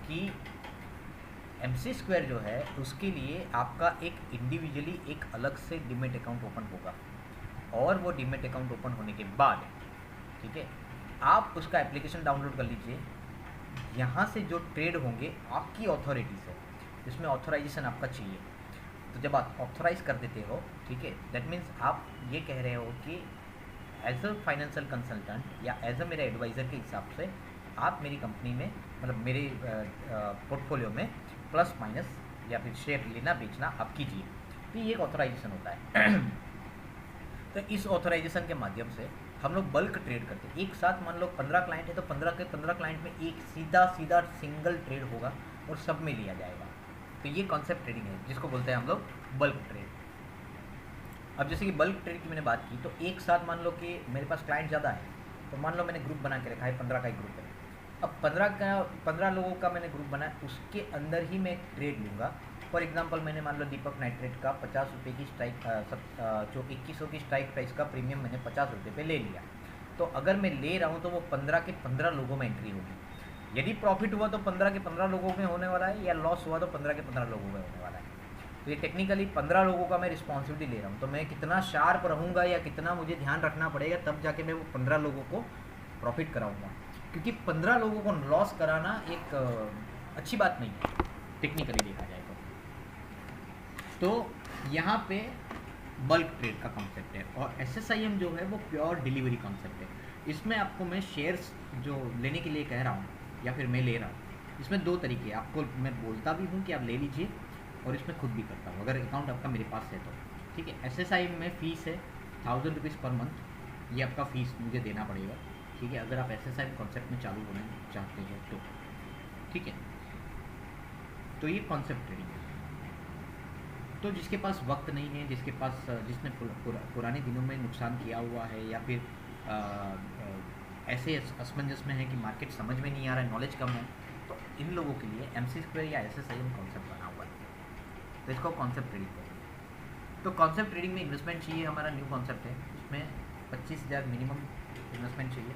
कि MC² जो है उसके लिए आपका एक इंडिविजुअली एक अलग से डीमेट अकाउंट ओपन होगा, और वो डीमेट अकाउंट ओपन होने के बाद, ठीक है, आप उसका एप्लीकेशन डाउनलोड कर लीजिए। यहाँ से जो ट्रेड होंगे आपकी अथॉरिटी से, जिसमें ऑथराइजेशन आपका चाहिए। तो जब आप ऑथराइज कर देते हो, ठीक है, दैट मीन्स आप ये कह रहे हो कि एज अ फाइनेंशियल कंसल्टेंट या एज अ मेरे एडवाइज़र के हिसाब से आप मेरी कंपनी में, मतलब मेरे पोर्टफोलियो में प्लस माइनस या फिर शेयर लेना बेचना आप कीजिए। तो ये एक ऑथराइजेशन होता है। तो इस ऑथराइजेशन के माध्यम से हम लोग बल्क ट्रेड करते हैं। एक साथ मान लो 15 क्लाइंट है तो 15 के 15 क्लाइंट में एक सीधा सिंगल ट्रेड होगा और सब में लिया जाएगा। तो ये कॉन्सेप्ट ट्रेडिंग है जिसको बोलते हैं हम लोग बल्क ट्रेड। अब जैसे कि बल्क ट्रेड की मैंने बात की, तो एक साथ मान लो कि मेरे पास क्लाइंट ज़्यादा है, तो मान लो मैंने ग्रुप बना के रखा है, 15 का एक ग्रुप है। अब 15 लोगों का मैंने ग्रुप बनाया, उसके अंदर ही मैं एक ट्रेड लूँगा। फॉर एग्जांपल मैंने मान लो दीपक नाइट्रेट का 50 रुपये की स्ट्राइक, जो 2100 की स्ट्राइक प्राइस का प्रीमियम मैंने 50 रुपये पे ले लिया। तो अगर मैं ले रहा हूँ तो वो 15 के 15 लोगों में एंट्री होगी। यदि प्रॉफिट हुआ तो 15 के 15 लोगों में होने वाला है, या लॉस हुआ तो 15 के 15 लोगों में होने वाला है। तो ये टेक्निकली 15 लोगों का मैं रिस्पॉन्सिबिलिटी ले रहा हूँ। तो मैं कितना शार्प रहूँगा या कितना मुझे ध्यान रखना पड़ेगा, तब जाके मैं वो 15 लोगों को प्रॉफिट कराऊँगा। क्योंकि 15 लोगों को लॉस कराना एक अच्छी बात नहीं है टेक्निकली देखा जाए तो यहाँ पे बल्क ट्रेड का कॉन्सेप्ट है, और SSIM जो है वो प्योर डिलीवरी कॉन्सेप्ट है। इसमें आपको मैं शेयर्स जो लेने के लिए कह रहा हूँ या फिर मैं ले रहा हूँ, इसमें दो तरीके, आपको मैं बोलता भी हूँ कि आप ले लीजिए और इसमें खुद भी करता हूँ, अगर अकाउंट आपका मेरे पास है तो। ठीक है, SSIM में फ़ीस है 1000 रुपीज़ पर मंथ, ये आपका फ़ीस मुझे देना पड़ेगा। ठीक है, अगर आप SSIM कॉन्सेप्ट में चालू होना चाहते हैं तो। ठीक है, तो ये कॉन्सेप्ट ट्रेडिंग है। तो जिसके पास वक्त नहीं है, जिसके पास जिसने पुराने दिनों में नुकसान किया हुआ है, या फिर ऐसे असमंजस में है कि मार्केट समझ में नहीं आ रहा है, नॉलेज कम है, तो इन लोगों के लिए MC² या SSIM कॉन्सेप्ट बना हुआ है। तो इसको कॉन्सेप्ट ट्रेडिंग कहते हैं। तो कॉन्सेप्ट ट्रेडिंग में इन्वेस्टमेंट चाहिए, हमारा न्यू कॉन्सेप्ट है, इसमें 25,000 मिनिमम इन्वेस्टमेंट चाहिए,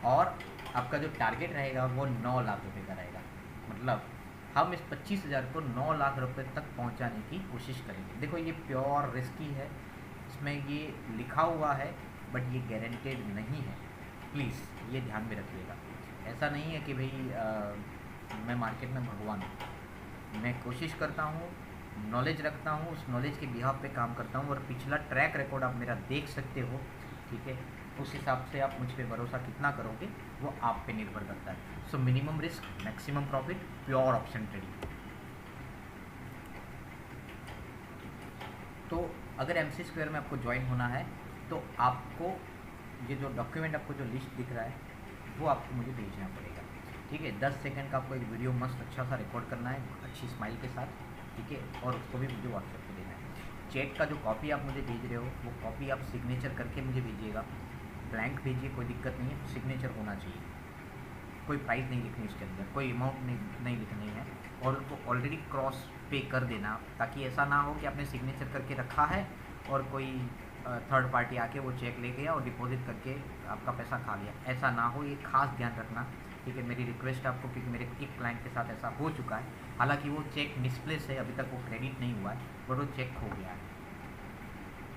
और आपका जो टारगेट रहेगा वो 9 लाख रुपये का रहेगा। मतलब हम इस 25,000 को 9 लाख रुपए तक पहुंचाने की कोशिश करेंगे। देखो ये प्योर रिस्की है, इसमें ये लिखा हुआ है बट ये गारंटेड नहीं है, प्लीज़ ये ध्यान में रखिएगा। ऐसा नहीं है कि भाई मैं मार्केट में भगवान हूँ, मैं कोशिश करता हूँ, नॉलेज रखता हूँ, उस नॉलेज के बिहाफ पे काम करता हूँ, और पिछला ट्रैक रिकॉर्ड आप मेरा देख सकते हो। ठीक है, उस हिसाब से आप मुझ पे भरोसा कितना करोगे वो आप पे निर्भर करता है। So minimum risk maximum profit, pure option trading. तो अगर MC² में आपको ज्वाइन होना है तो आपको ये जो डॉक्यूमेंट, आपको जो लिस्ट दिख रहा है वो आपको मुझे भेजना पड़ेगा। ठीक है, 10 सेकंड का आपको एक वीडियो मस्त अच्छा सा रिकॉर्ड करना है अच्छी स्माइल के साथ। ठीक है, और उसको भी मुझे व्हाट्सएप पे देना है। चेक का जो कॉपी आप मुझे भेज रहे हो वो कॉपी आप सिग्नेचर करके मुझे भेजिएगा, ब्लैंक भेजिए, कोई दिक्कत नहीं है, सिग्नेचर होना चाहिए, कोई प्राइस नहीं लिखनी इसके अंदर, कोई अमाउंट नहीं लिखनी है, और उसको ऑलरेडी क्रॉस पे कर देना, ताकि ऐसा ना हो कि आपने सिग्नेचर करके रखा है और कोई थर्ड पार्टी आके वो चेक ले गया और डिपॉजिट करके आपका पैसा खा लिया, ऐसा ना हो, ये खास ध्यान रखना। ठीक है, मेरी रिक्वेस्ट है आपको, क्योंकि मेरे एक क्लाइंट के साथ ऐसा हो चुका है, हालांकि वो चेक मिसप्लेस है, अभी तक वो क्रेडिट नहीं हुआ है, बट वो चेक खो गया है।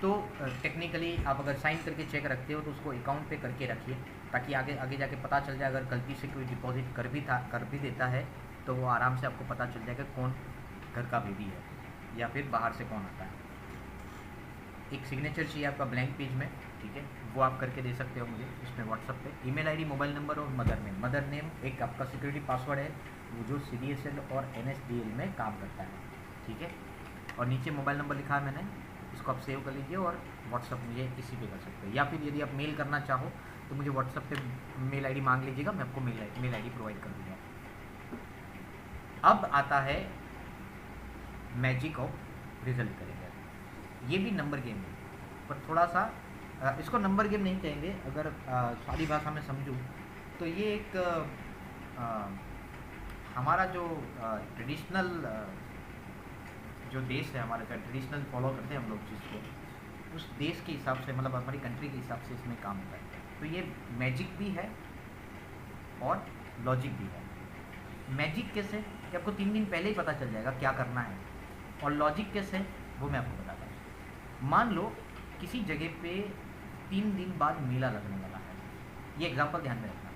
तो टेक्निकली आप अगर साइन करके चेक रखते हो तो उसको अकाउंट पे करके रखिए, ताकि आगे जाके पता चल जाए, अगर गलती से कोई डिपॉजिट कर भी देता है तो वो आराम से आपको पता चल जाएगा कौन घर का बेबी है या फिर बाहर से कौन आता है। एक सिग्नेचर चाहिए आपका ब्लैंक पेज में। ठीक है, वो आप करके दे सकते हो मुझे इसमें व्हाट्सअप पे, ईमेल आईडी, मोबाइल नंबर और मदर नेम, एक आपका सिक्योरिटी पासवर्ड है वो जो CDSL और NSDL में काम करता है। ठीक है, और नीचे मोबाइल नंबर लिखा है मैंने, इसको आप सेव कर लीजिए और व्हाट्सअप मुझे इसी पे कर सकते हो, या फिर यदि आप मेल करना चाहो तो मुझे व्हाट्सअप पे मेल आईडी मांग लीजिएगा, मैं आपको मेल आईडी प्रोवाइड कर दूँगा। अब आता है मैजिक ऑफ रिजल्ट करेंगे। ये भी नंबर गेम है, पर थोड़ा सा इसको नंबर गेम नहीं कहेंगे, अगर सादी भाषा में समझूँ तो ये एक हमारा जो ट्रेडिशनल जो देश है हमारे का, ट्रेडिशनल फॉलो करते हैं हम लोग जिसको, उस देश के हिसाब से, मतलब हमारी कंट्री के हिसाब से इसमें काम होता है। तो ये मैजिक भी है और लॉजिक भी है। मैजिक कैसे कि आपको 3 दिन पहले ही पता चल जाएगा क्या करना है, और लॉजिक कैसे वो मैं आपको बताता हूँ। मान लो किसी जगह पे 3 दिन बाद मेला लगने वाला है, ये एग्जांपल ध्यान में रखना,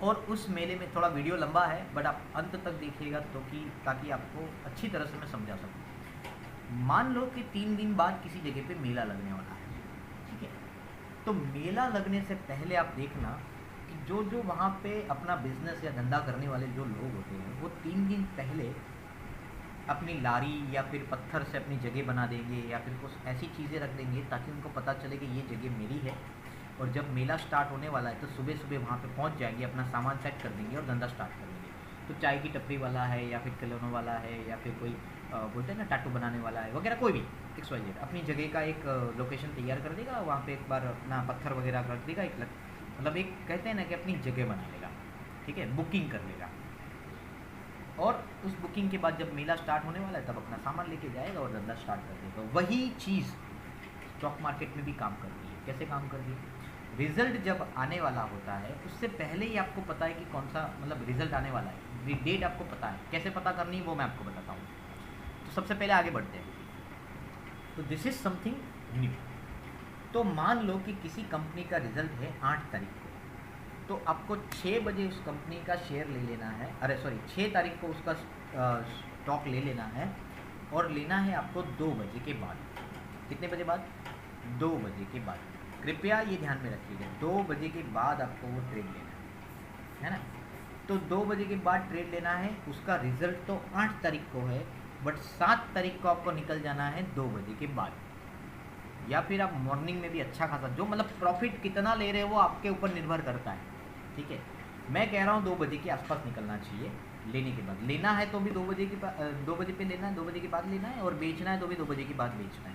और उस मेले में, थोड़ा वीडियो लंबा है बट आप अंत तक देखिएगा तो कि ताकि आपको अच्छी तरह से मैं समझा सकूँ। मान लो कि 3 दिन बाद किसी जगह पे मेला लगने वाला है। ठीक है, तो मेला लगने से पहले आप देखना कि जो वहाँ पे अपना बिजनेस या धंधा करने वाले जो लोग होते हैं वो 3 दिन पहले अपनी लारी या फिर पत्थर से अपनी जगह बना देंगे, या फिर कुछ ऐसी चीज़ें रख देंगे ताकि उनको पता चले कि ये जगह मेरी है, और जब मेला स्टार्ट होने वाला है तो सुबह सुबह वहाँ पे पहुँच जाएंगे, अपना सामान सेट कर देंगे और धंधा स्टार्ट कर देंगे। तो चाय की टपरी वाला है, या फिर खिलौनों वाला है, या फिर कोई बोलते हैं ना टाटू बनाने वाला है वगैरह, कोई भी XYZ अपनी जगह का एक लोकेशन तैयार कर देगा, वहाँ पे एक बार अपना पत्थर वगैरह रख देगा, एक मतलब एक कहते हैं ना कि अपनी जगह बना लेगा। ठीक है, बुकिंग कर लेगा, और उस बुकिंग के बाद जब मेला स्टार्ट होने वाला है तब अपना सामान लेके जाएगा और धंधा स्टार्ट कर देगा। वही चीज़ स्टॉक मार्केट में भी काम करती है। कैसे काम करती है? रिजल्ट जब आने वाला होता है उससे पहले ही आपको पता है कि कौन सा मतलब रिजल्ट आने वाला है, डेट आपको पता है, कैसे पता करनी है वो मैं आपको बताता हूँ। तो सबसे पहले आगे बढ़ते हैं। तो दिस इज समथिंग न्यू। तो मान लो कि किसी कंपनी का रिजल्ट है 8 तारीख को, तो आपको 6 बजे उस कंपनी का शेयर ले लेना है, अरे सॉरी 6 तारीख को उसका स्टॉक ले लेना है, और लेना है आपको 2 बजे के बाद। कितने बजे बाद? 2 बजे के बाद। कृपया ये ध्यान में रखिएगा, 2 बजे के बाद आपको वो ट्रेड लेना है ना। तो 2 बजे के बाद ट्रेड लेना है, उसका रिजल्ट तो 8 तारीख को है, बट 7 तारीख को आपको निकल जाना है 2 बजे के बाद। या फिर आप मॉर्निंग में भी अच्छा खासा, जो मतलब प्रॉफिट कितना ले रहे हो वो आपके ऊपर निर्भर करता है, ठीक है। मैं कह रहा हूँ 2 बजे के आसपास निकलना चाहिए लेने के बाद। लेना है तो भी 2 बजे के 2 बजे पे लेना है, 2 बजे के बाद लेना है, और बेचना है तो भी 2 बजे के बाद बेचना है,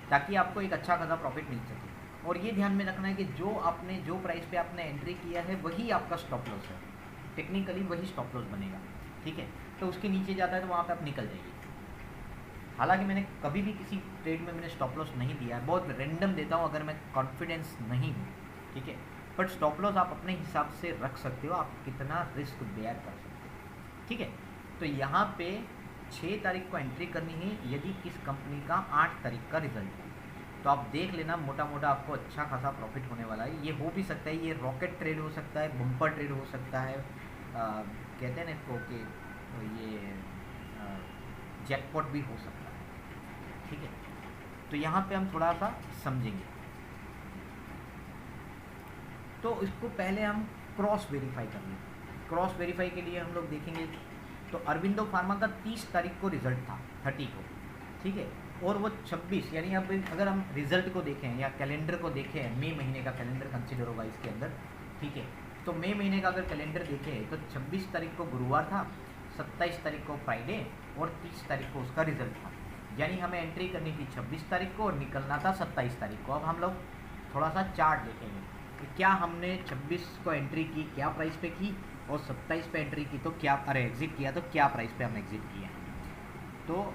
ताकि आपको एक अच्छा खासा प्रॉफिट मिल सके। और ये ध्यान में रखना है कि जो प्राइस पे आपने एंट्री किया है वही आपका स्टॉप लॉस है, टेक्निकली वही स्टॉप लॉस बनेगा, ठीक है। तो उसके नीचे जाता है तो वहाँ पे आप निकल जाइए। हालांकि मैंने कभी भी किसी ट्रेड में मैंने स्टॉप लॉस नहीं दिया है, बहुत रैंडम देता हूँ अगर मैं कॉन्फिडेंस नहीं हूँ, ठीक है। बट स्टॉप लॉस आप अपने हिसाब से रख सकते हो, आप कितना रिस्क बेयर कर सकते हो, ठीक है। तो यहाँ पे 6 तारीख को एंट्री करनी है यदि किस कंपनी का 8 तारीख का रिजल्ट है, तो आप देख लेना मोटा मोटा आपको अच्छा खासा प्रॉफिट होने वाला है। ये हो भी सकता है, ये रॉकेट ट्रेड हो सकता है, बम्पर ट्रेड हो सकता है, कहते हैं ना इसको कि ये जैकपॉट भी हो सकता है, ठीक है। तो यहाँ पे हम थोड़ा सा समझेंगे। तो इसको पहले हम क्रॉस वेरीफाई कर लें। क्रॉस वेरीफाई के लिए हम लोग देखेंगे, तो अरविंदो फार्मा का 30 तारीख को रिजल्ट था, 30 को, ठीक है। और वो 26, यानी अब अगर हम रिजल्ट को देखें या कैलेंडर को देखें, मई महीने का कैलेंडर कंसिडर होगा इसके अंदर, ठीक है। तो मई महीने का अगर कैलेंडर देखें तो 26 तारीख को गुरुवार था, 27 तारीख को फ्राइडे, और 30 तारीख को उसका रिजल्ट था। यानी हमें एंट्री करनी थी 26 तारीख को और निकलना था 27 तारीख को। अब हम लोग थोड़ा सा चार्ट देखेंगे कि क्या हमने 26 को एंट्री की, क्या प्राइस पे की, और 27 पे एंट्री की तो क्या, अरे एग्ज़िट किया तो क्या प्राइस पे हमने एग्ज़िट किया। तो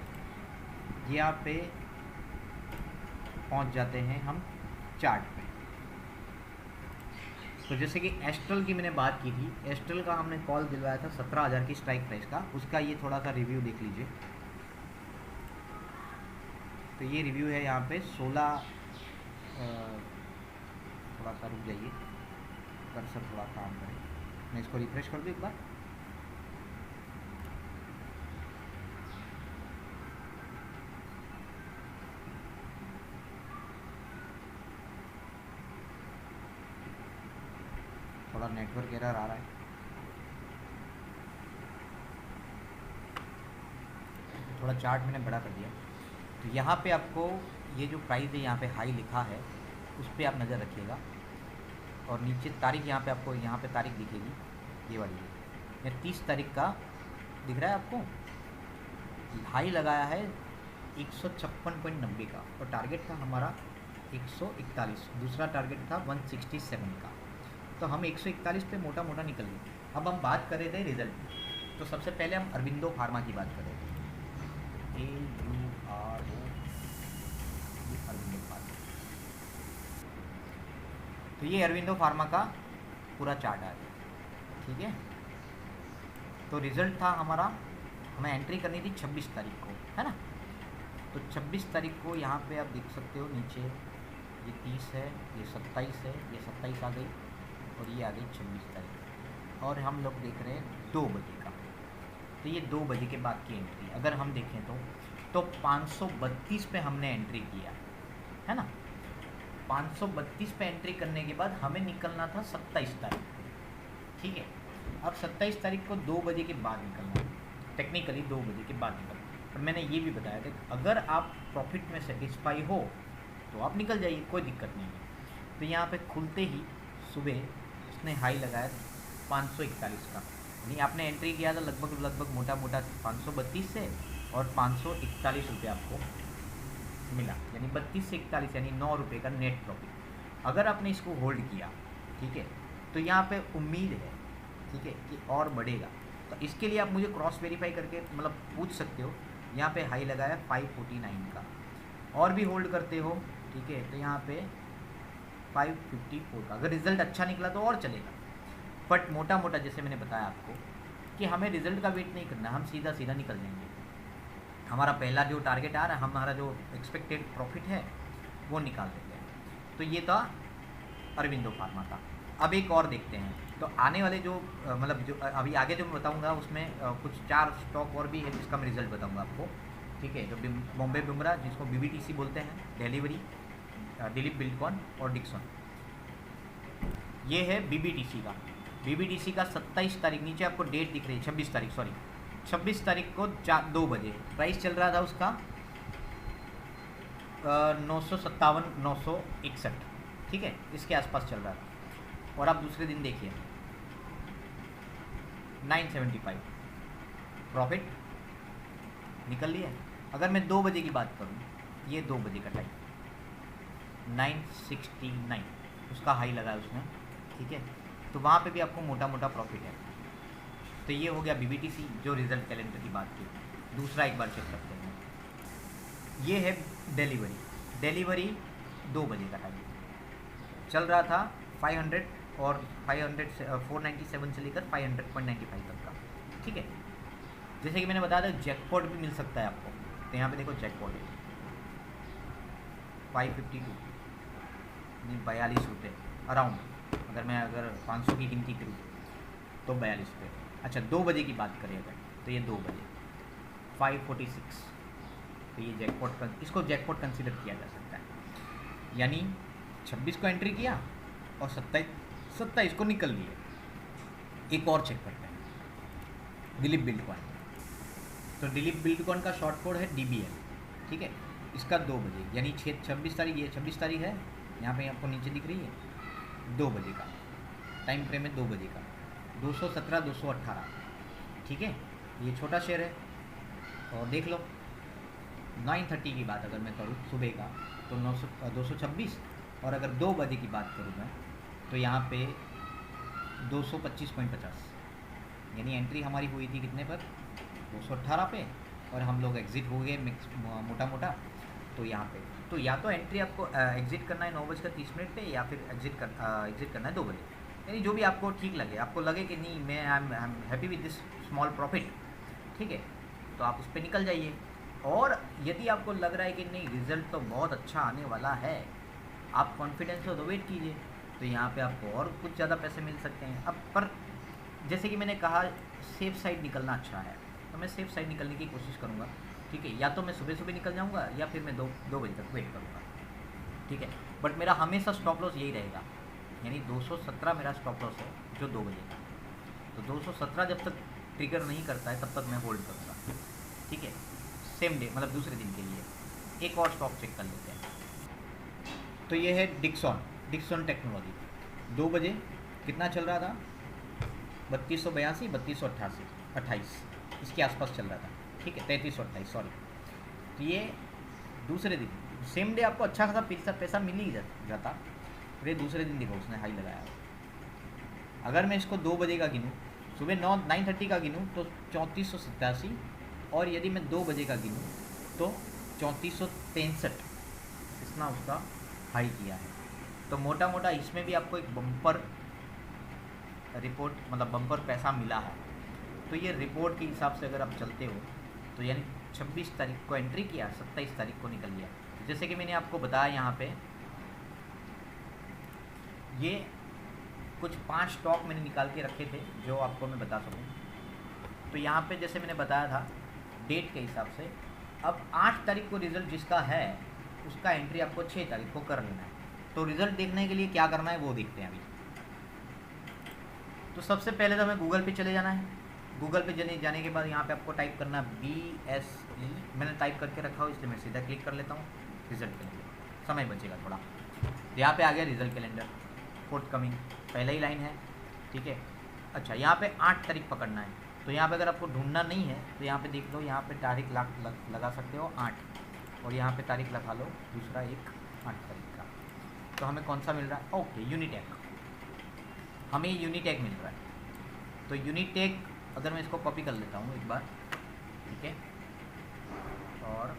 यहाँ पे पहुँच जाते हैं हम चार्ट पे। तो जैसे कि एस्ट्रल की मैंने बात की थी, एस्ट्रल का हमने कॉल दिलवाया था 17,000 की स्ट्राइक प्राइस का, उसका ये थोड़ा सा रिव्यू देख लीजिए। तो ये रिव्यू है यहाँ पे 16, थोड़ा सा रुक जाइए, कर्सर थोड़ा काम करें, मैं इसको रिफ्रेश कर दूँ एक बार। थोड़ा नेटवर्क एरर आ रहा है, थोड़ा चार्ट मैंने बड़ा कर दिया। तो यहाँ पे आपको ये जो प्राइस है यहाँ पे हाई लिखा है उस पर आप नज़र रखिएगा, और नीचे तारीख यहाँ पे आपको, यहाँ पे तारीख दिखेगी ये वाली, ये 30 तारीख का दिख रहा है आपको, हाई लगाया है 156.90 का, और टारगेट था हमारा 141, दूसरा टारगेट था 167 का। तो हम 141 पे मोटा मोटा निकल गए। अब हम बात कर रहे थे रिजल्ट की, तो सबसे पहले हम अरविंदो फार्मा की बात कर रहे थे, AURO, अरविंदो फार्मा। तो ये अरविंदो फार्मा का पूरा चार्ट आ गया, ठीक है। तो रिज़ल्ट था हमारा, हमें एंट्री करनी थी 26 तारीख को, है ना। तो 26 तारीख को यहाँ पे आप देख सकते हो नीचे, ये 30 है, ये 27 है, ये 27 आ गई, और ये आ गई 26 तारीख, और हम लोग देख रहे हैं 2 बजे का। तो ये 2 बजे के बाद की एंट्री अगर हम देखें तो 532 पे हमने एंट्री किया, है ना। 532 पे एंट्री करने के बाद हमें निकलना था 27 तारीख को, ठीक है। अब 27 तारीख को 2 बजे के बाद निकलना, टेक्निकली 2 बजे के बाद निकलना। पर मैंने ये भी बताया था कि अगर आप प्रॉफिट में सेटिस्फाई हो तो आप निकल जाइए, कोई दिक्कत नहीं है। तो यहाँ पे खुलते ही सुबह उसने हाई लगाया 541 का, यानी आपने एंट्री किया था लगभग मोटा मोटा 532 से, और 541 रुपये आपको मिला, यानी 32 से 41, यानी 9 रुपये का नेट प्रॉफिट। अगर आपने इसको होल्ड किया, ठीक है, तो यहाँ पे उम्मीद है, ठीक है, कि और बढ़ेगा। तो इसके लिए आप मुझे क्रॉस वेरीफाई करके मतलब पूछ सकते हो। यहाँ पे हाई लगाया 549 का, और भी होल्ड करते हो, ठीक है, तो यहाँ पे 554 का। अगर रिजल्ट अच्छा निकला तो और चलेगा, बट मोटा मोटा जैसे मैंने बताया आपको कि हमें रिजल्ट का वेट नहीं करना, हम सीधा सीधा निकल जाएंगे। हमारा पहला जो टारगेट आ रहा है, हमारा जो एक्सपेक्टेड प्रॉफिट है वो निकाल देते हैं। तो ये था अरविंदो फार्मा का। अब एक और देखते हैं। तो आने वाले जो मतलब जो अभी आगे जो मैं बताऊंगा उसमें कुछ 4 स्टॉक और भी है जिसका मैं रिजल्ट बताऊंगा आपको, ठीक है। जो बॉम्बे बुमरा, जिसको बीबीटीसी बोलते हैं, डिलीवरी, दिलीप बिल्डकॉन और डिक्सन, ये है बीबीटीसी का। बीबीटीसी का 27 तारीख, नीचे आपको डेट दिख रही है 26 तारीख, सॉरी 26 तारीख को 2 बजे प्राइस चल रहा था उसका 957, 961, ठीक है, इसके आसपास चल रहा था। और आप दूसरे दिन देखिए 975 प्रॉफिट निकल लिया। अगर मैं 2 बजे की बात करूँ, ये 2 बजे का टाइम 969 उसका हाई लगा है उसने, ठीक है। तो वहाँ पे भी आपको मोटा मोटा प्रॉफिट है। तो ये हो गया बीबीटीसी जो रिजल्ट कैलेंडर की बात की। दूसरा एक बार चेक करते हैं, ये है डिलीवरी। डिलीवरी 2 बजे का टाइम चल रहा था 500 और 497 से लेकर 500.95 तक का, ठीक है। जैसे कि मैंने बताया था जैकपॉट भी मिल सकता है आपको, तो यहाँ पे देखो जैकपॉट है 552, 42 रुपये अराउंड। अगर 500 की गिनती करूँ तो 42 रुपये। अच्छा 2 बजे की बात करें अगर, तो ये 2 बजे 546, तो ये जैकपॉट, इसको जैकपॉट कंसीडर किया जा सकता है। यानी 26 को एंट्री किया और 27 को निकल लिए। एक और चेक करते हैं दिलीप बिल्डकॉन। तो दिलीप बिल्डकॉन का शॉर्ट कोड है DBL, ठीक है। इसका 2 बजे यानी 26 तारीख, ये 26 तारीख है, यहाँ पे आपको नीचे दिख रही है 2 बजे का टाइम फ्रेम है, 2 बजे का 217, 218, ठीक है। ये छोटा शेयर है। और देख लो 9:30 की बात अगर मैं करूँ सुबह का, तो 226, और अगर 2 बजे की बात करूँ मैं, तो यहाँ पे 225.50, यानी एंट्री हमारी हुई थी कितने पर, 218 पे, और हम लोग एग्ज़िट हो गए मोटा मोटा। तो यहाँ पे तो या तो एंट्री आपको एग्ज़िट करना है 9:30 पे, या फिर एग्ज़िट करना है 2 बजे, यानी जो भी आपको ठीक लगे, आपको लगे कि नहीं मैं I am happy with this small profit, ठीक है, तो आप उस पर निकल जाइए। और यदि आपको लग रहा है कि नहीं रिज़ल्ट तो बहुत अच्छा आने वाला है, आप कॉन्फिडेंस हो तो वेट कीजिए, तो यहाँ पे आपको और कुछ ज़्यादा पैसे मिल सकते हैं। अब पर जैसे कि मैंने कहा सेफ साइड निकलना अच्छा है, तो मैं सेफ साइड निकलने की कोशिश करूँगा, ठीक है। या तो मैं सुबह सुबह निकल जाऊँगा, या फिर मैं 2 बजे तक वेट करूँगा, ठीक है। बट मेरा हमेशा स्टॉप लॉस यही रहेगा, यानी 217 मेरा स्टॉप लॉस है जो 2 बजे का। तो 217 जब तक ट्रिगर नहीं करता है तब तक मैं होल्ड करूँगा, ठीक है। सेम डे मतलब दूसरे दिन के लिए एक और स्टॉक चेक कर लेते हैं। तो ये है डिक्सन टेक्नोलॉजी। 2 बजे कितना चल रहा था, 3282, 3228, इसके आसपास चल रहा था, ठीक है, 3328, सॉरी। तो ये दूसरे दिन सेम डे आपको अच्छा खासा पैसा मिल ही जाता, फिर ये दूसरे दिन देखो उसने हाई लगाया। अगर मैं इसको 2 बजे का गिनूँ, सुबह 9:30 का गिनूँ तो 3487, और यदि मैं 2 बजे का गिनूँ तो 3463 इतना उसका हाई किया है। तो मोटा मोटा इसमें भी आपको एक बम्पर रिपोर्ट मतलब बम्पर पैसा मिला है। तो ये रिपोर्ट के हिसाब से अगर आप चलते हो तो यानी 26 तारीख को एंट्री किया, 27 तारीख को निकल गया। जैसे कि मैंने आपको बताया यहाँ पे ये कुछ 5 स्टॉक मैंने निकाल के रखे थे जो आपको मैं बता सकूँ। तो यहाँ पे जैसे मैंने बताया था डेट के हिसाब से, अब 8 तारीख को रिज़ल्ट जिसका है उसका एंट्री आपको 6 तारीख को कर लेना है। तो रिज़ल्ट देखने के लिए क्या करना है वो देखते हैं अभी। तो सबसे पहले तो हमें गूगल पे चले जाना है। गूगल पे जाने के बाद यहाँ पे आपको टाइप करना BSE, मैंने टाइप करके रखा हो इसलिए मैं सीधा क्लिक कर लेता हूँ। रिज़ल्ट कैलेंडर, समय बचेगा थोड़ा। यहाँ पे आ गया रिज़ल्ट कैलेंडर, फोर्थ कमिंग पहला ही लाइन है, ठीक है। अच्छा यहाँ पे 8 तारीख पकड़ना है। तो यहाँ पे अगर आपको ढूंढना नहीं है तो यहाँ पे देख लो, यहाँ पे तारीख लगा सकते हो 8, और यहाँ पे तारीख लगा लो दूसरा एक 8 तारीख का। तो हमें कौन सा मिल रहा है, ओके यूनिटेक, हमें यूनिटेक मिल रहा है। तो यूनिटेक अगर मैं इसको कॉपी कर लेता हूँ एक बार, ठीक है, और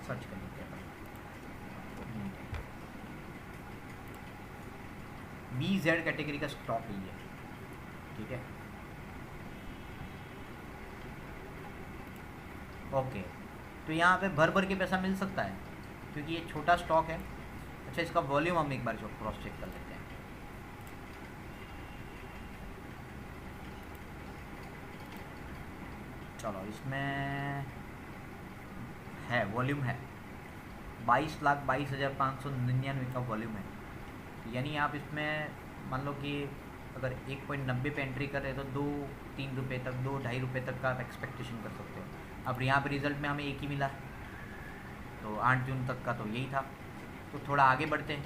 सर्च कर लेते हैं। BZ कैटेगरी का स्टॉक है ये, ठीक है। ओके, तो यहाँ पे भर भर के पैसा मिल सकता है क्योंकि ये छोटा स्टॉक है। अच्छा, इसका वॉल्यूम हम एक बार क्रॉस चेक कर लेते हैं। चलो, इसमें है वॉल्यूम है 22,22,599 का वॉल्यूम है। यानी आप इसमें मान लो कि अगर 1.90 पे एंट्री कर रहे तो 2-3 रुपये तक, 2-2.5 रुपये तक का आप एक्सपेक्टेशन कर सकते हो। अब यहाँ पे रिज़ल्ट में हमें एक ही मिला, तो 8 जून तक का तो यही था। तो थोड़ा आगे बढ़ते हैं,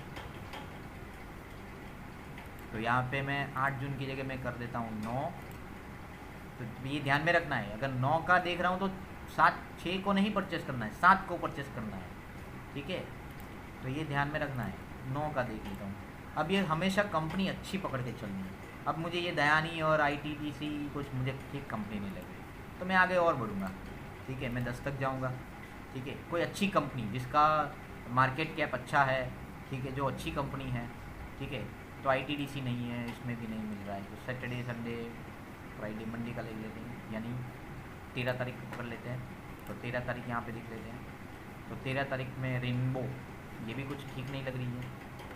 तो यहाँ पे मैं 8 जून की जगह मैं कर देता हूँ 9। तो ये ध्यान में रखना है, अगर 9 का देख रहा हूँ तो 6 को नहीं परचेस करना है, 7 को परचेस करना है, ठीक है। तो ये ध्यान में रखना है, 9 का देख लेता हूँ। अब ये हमेशा कंपनी अच्छी पकड़ के चलनी है। अब मुझे ये दयानी और ITDC कुछ मुझे ठीक कंपनी नहीं लगी, तो मैं आगे और बढ़ूँगा, ठीक है। मैं 10 तक जाऊँगा, ठीक है। कोई अच्छी कंपनी जिसका मार्केट कैप अच्छा है, ठीक है, जो अच्छी कंपनी है, ठीक है। तो ITDC नहीं है, इसमें भी नहीं मिल रहा है, तो सैटरडे संडे फ्राइडे मंडे का ले लेते हैं, यानी 13 तारीख को पकड़ लेते हैं। तो 13 तारीख यहाँ पे लिख लेते हैं। तो 13 तारीख में रेनबो, ये भी कुछ ठीक नहीं लग रही है,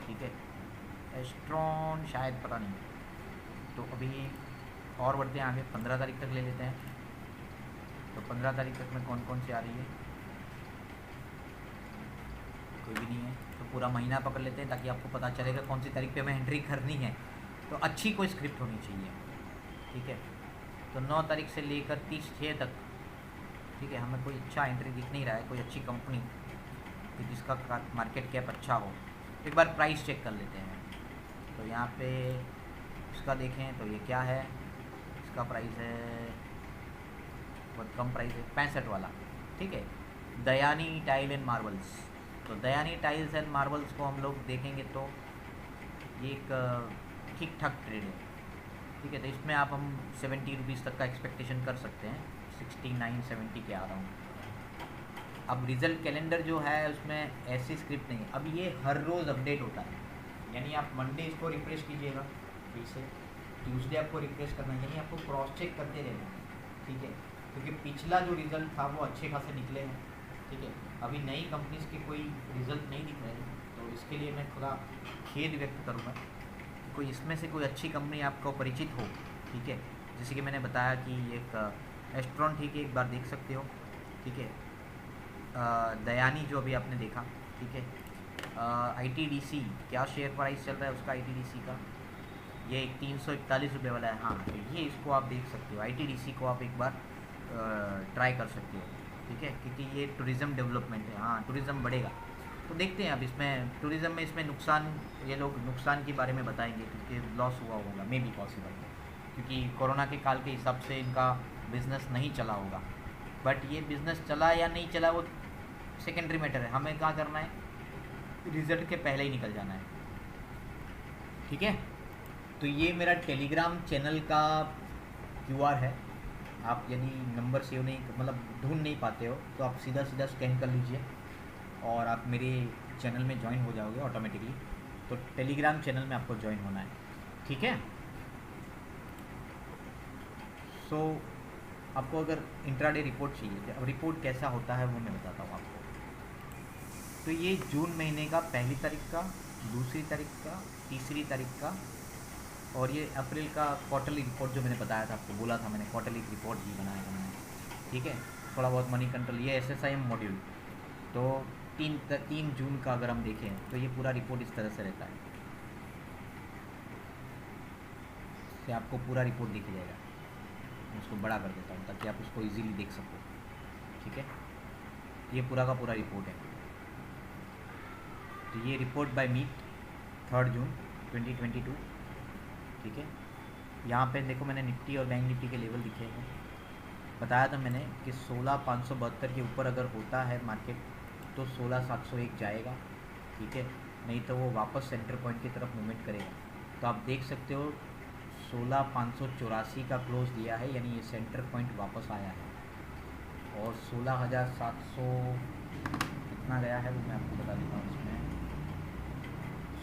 ठीक है। एस्ट्रॉन शायद, पता नहीं। तो अभी और बढ़ते हैं आगे, 15 तारीख तक ले लेते हैं। तो 15 तारीख तक में कौन कौन सी आ रही है, कोई भी नहीं है। तो पूरा महीना पकड़ लेते हैं ताकि आपको पता चलेगा कौन सी तारीख पे हमें एंट्री करनी है। तो अच्छी कोई स्क्रिप्ट होनी चाहिए, ठीक है। तो 9 तारीख से लेकर 30/6 तक, ठीक है, हमें कोई अच्छा एंट्री दिख नहीं रहा है, कोई अच्छी कंपनी जिसका मार्केट कैप अच्छा हो। एक बार प्राइस चेक कर लेते हैं। तो यहाँ पे इसका देखें तो ये क्या है, इसका प्राइस है बहुत कम प्राइस है, 65 वाला, ठीक है। दयानी टाइल एंड मार्बल्स। तो दयानी टाइल्स एंड मार्बल्स को हम लोग देखेंगे तो ये एक ठीक ठाक ट्रेड है, ठीक है। तो इसमें आप हम 70 रुपीज़ तक का एक्सपेक्टेशन कर सकते हैं, 69-70 के आ रहा हूँ। अब रिज़ल्ट कैलेंडर जो है उसमें ऐसी स्क्रिप्ट नहीं है। अब ये हर रोज़ अपडेट होता है, यानी आप मंडे इसको रिफ्रेश कीजिएगा, फिर से ट्यूसडे आपको रिफ्रेश करना है, यानी आपको क्रॉस चेक करते रहना है, ठीक है। क्योंकि पिछला जो रिज़ल्ट था वो अच्छे खासे निकले हैं, ठीक है। अभी नई कंपनीज़ के कोई रिज़ल्ट नहीं दिख रहे हैं, तो इसके लिए मैं थोड़ा खेद व्यक्त करूँगा कि कोई इसमें से कोई अच्छी कंपनी आपको परिचित हो, ठीक है। जैसे कि मैंने बताया कि एक एस्ट्रॉन, ठीक है, एक बार देख सकते हो, ठीक है। दयानी जो अभी आपने देखा, ठीक है। ITDC क्या शेयर प्राइस चल रहा है उसका, ITDC का ये 341 रुपये वाला है। हाँ, तो ये इसको आप देख सकते हो, ITDC को आप एक बार ट्राई कर सकते हो, ठीक है, क्योंकि ये टूरिज़्म डेवलपमेंट है। हाँ, टूरिज़्म बढ़ेगा, तो देखते हैं अब इसमें टूरिज़्म में इसमें नुकसान, ये लोग नुकसान के बारे में बताएंगे क्योंकि लॉस हुआ होगा, मे बी पॉसिबल, क्योंकि कोरोना के काल के हिसाब से इनका बिज़नेस नहीं चला होगा। बट ये बिज़नेस चला या नहीं चला वो सेकेंडरी मैटर है, हमें क्या करना है, रिज़ल्ट के पहले ही निकल जाना है, ठीक है। तो ये मेरा टेलीग्राम चैनल का QR है। आप यदि नंबर सेव नहीं, मतलब ढूंढ नहीं पाते हो, तो आप सीधा सीधा स्कैन कर लीजिए और आप मेरे चैनल में ज्वाइन हो जाओगे ऑटोमेटिकली। तो टेलीग्राम चैनल में आपको ज्वाइन होना है, ठीक है। सो आपको अगर इंट्राडे रिपोर्ट चाहिए, तो अब रिपोर्ट कैसा होता है वो मैं बताता हूँ आपको। तो ये जून महीने का 1 तारीख का, 2 तारीख का, 3 तारीख का, और ये अप्रैल का क्वार्टरली रिपोर्ट जो मैंने बताया था आपको, बोला था मैंने क्वार्टरली रिपोर्ट भी बनाया था मैंने, ठीक है। थोड़ा बहुत मनी कंट्रोल, ये SSIM मॉड्यूल। तो 3 जून का अगर हम देखें तो ये पूरा रिपोर्ट इस तरह से रहता है, इससे आपको पूरा रिपोर्ट दिख जाएगा। मैं उसको बड़ा कर देता हूँ ताकि आप उसको इजीली देख सको, ठीक है। ये पूरा का पूरा रिपोर्ट है। तो ये रिपोर्ट बाय मीट 3 जून 2022, ठीक है। यहाँ पे देखो मैंने निफ्टी और बैंक निफ्टी के लेवल लिखे हैं। बताया था मैंने कि 16,572 के ऊपर अगर होता है मार्केट तो 16,701 जाएगा, ठीक है, नहीं तो वो वापस सेंटर पॉइंट की तरफ मूवमेंट करेगा। तो आप देख सकते हो 16,584 का क्लोज दिया है, यानी ये सेंटर पॉइंट वापस आया है। और 16,700 कितना गया है वो मैं आपको बता देता हूँ। इसमें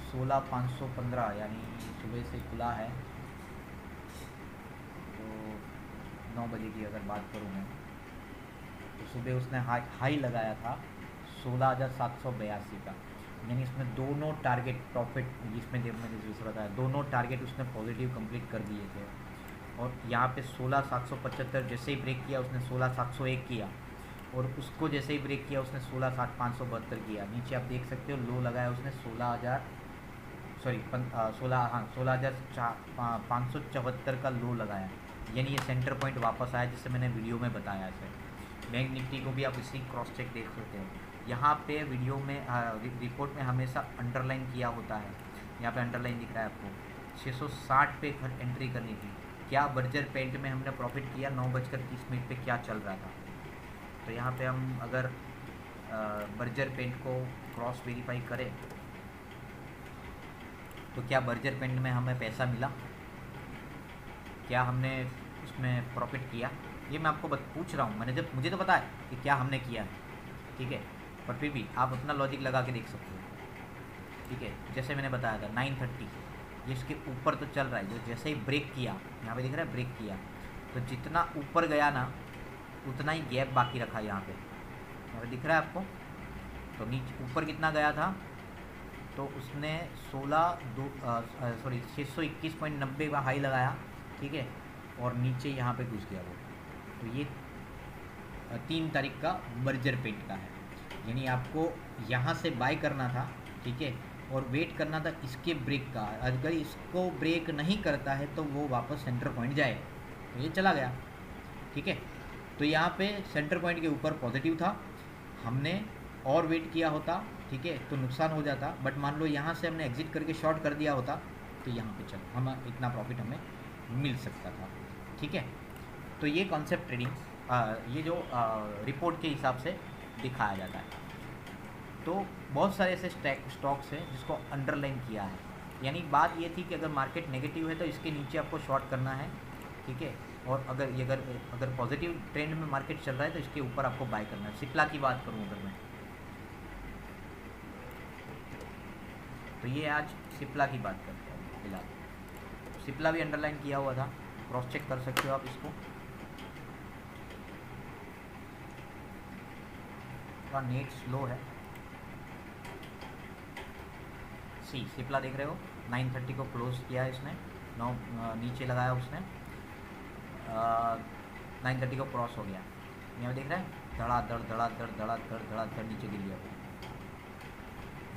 16,515 यानी सुबह से खुला है। तो 9 बजे की अगर बात करूँ मैं, तो सुबह उसने हाई लगाया था 16,782 का, यानी इसमें दोनों टारगेट प्रॉफिट, जिसमें मैंने जैसे बताया दोनों टारगेट उसने पॉजिटिव कंप्लीट कर दिए थे। और यहाँ पे 16,775 जैसे ही ब्रेक किया उसने 16,701 किया, और उसको जैसे ही ब्रेक किया उसने 16,572 किया। नीचे आप देख सकते हो लो लगाया उसने 16,574 का लो लगाया, यानी ये सेंटर पॉइंट वापस आया, जिससे मैंने वीडियो में बताया है। बैंक निफ्टी को भी आप इसी क्रॉस चेक देख सकते हो। यहाँ पे वीडियो में रिपोर्ट में हमेशा अंडरलाइन किया होता है, यहाँ पे अंडरलाइन दिख रहा है आपको 660 पे एंट्री करनी थी। क्या बर्जर पेंट में हमने प्रॉफिट किया 9:30 पे क्या चल रहा था। तो यहाँ पे हम अगर बर्जर पेंट को क्रॉस वेरीफाई करें तो क्या बर्जर पेंट में हमें पैसा मिला, क्या हमने उसमें प्रॉफिट किया, ये मैं आपको पूछ रहा हूँ। मुझे तो पता है कि क्या हमने किया है, ठीक है, पर फिर भी आप अपना लॉजिक लगा के देख सकते हो, ठीक है। जैसे मैंने बताया था 930 ये इसके ऊपर तो चल रहा है, जो जैसे ही ब्रेक किया, यहाँ पे दिख रहा है ब्रेक किया, तो जितना ऊपर गया ना उतना ही गैप बाकी रखा यहाँ पे दिख रहा है आपको। तो नीचे ऊपर कितना गया था, तो उसने 621.90 का हाई लगाया, ठीक है, और नीचे यहाँ पे घुस गया वो। तो ये 3 तारीख का बर्जर पेंट का है, यानी आपको यहाँ से बाय करना था, ठीक है, और वेट करना था इसके ब्रेक का। अगर इसको ब्रेक नहीं करता है तो वो वापस सेंटर पॉइंट जाए, तो ये चला गया, ठीक है। तो यहाँ पे सेंटर पॉइंट के ऊपर पॉजिटिव था, हमने और वेट किया होता, ठीक है, तो नुकसान हो जाता। बट मान लो यहाँ से हमने एग्जिट करके शॉर्ट कर दिया होता तो यहाँ पे चल हम इतना प्रॉफिट हमें मिल सकता था, ठीक है। तो ये कॉन्सेप्ट ट्रेडिंग ये जो रिपोर्ट के हिसाब से दिखाया जाता है। तो बहुत सारे ऐसे स्टॉक्स हैं जिसको अंडरलाइन किया है, यानी बात ये थी कि अगर मार्केट नेगेटिव है तो इसके नीचे आपको शॉर्ट करना है, ठीक है, और अगर पॉजिटिव ट्रेंड में मार्केट चल रहा है तो इसके ऊपर आपको बाय करना है। सिप्ला की बात करूँ अगर मैं, तो ये आज सिप्ला की बात करते हैं फिलहाल। सिप्ला भी अंडरलाइन किया हुआ था, क्रॉस चेक कर सकते हो आप इसको। का नेट स्लो है, सिप्ला देख रहे हो 930 को क्लोज किया है इसने, नीचे लगाया उसने, 930 को क्रॉस हो गया, यहाँ देख रहे हैं धड़ाधड़ नीचे गिर गया।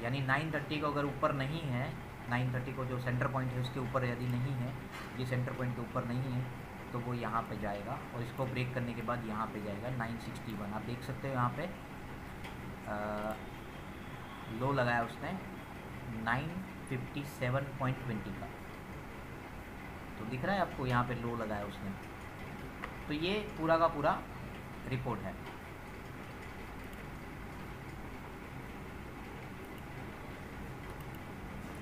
यानी 930 को अगर ऊपर नहीं है, 930 को जो सेंटर पॉइंट है उसके ऊपर यदि नहीं है, ये सेंटर पॉइंट के ऊपर नहीं है, तो वो यहाँ पे जाएगा और इसको ब्रेक करने के बाद यहाँ पे जाएगा 961। आप देख सकते हो यहाँ पे लो लगाया उसने 957.20 का, तो दिख रहा है आपको यहाँ पे लो लगाया उसने। तो ये पूरा का पूरा रिपोर्ट है।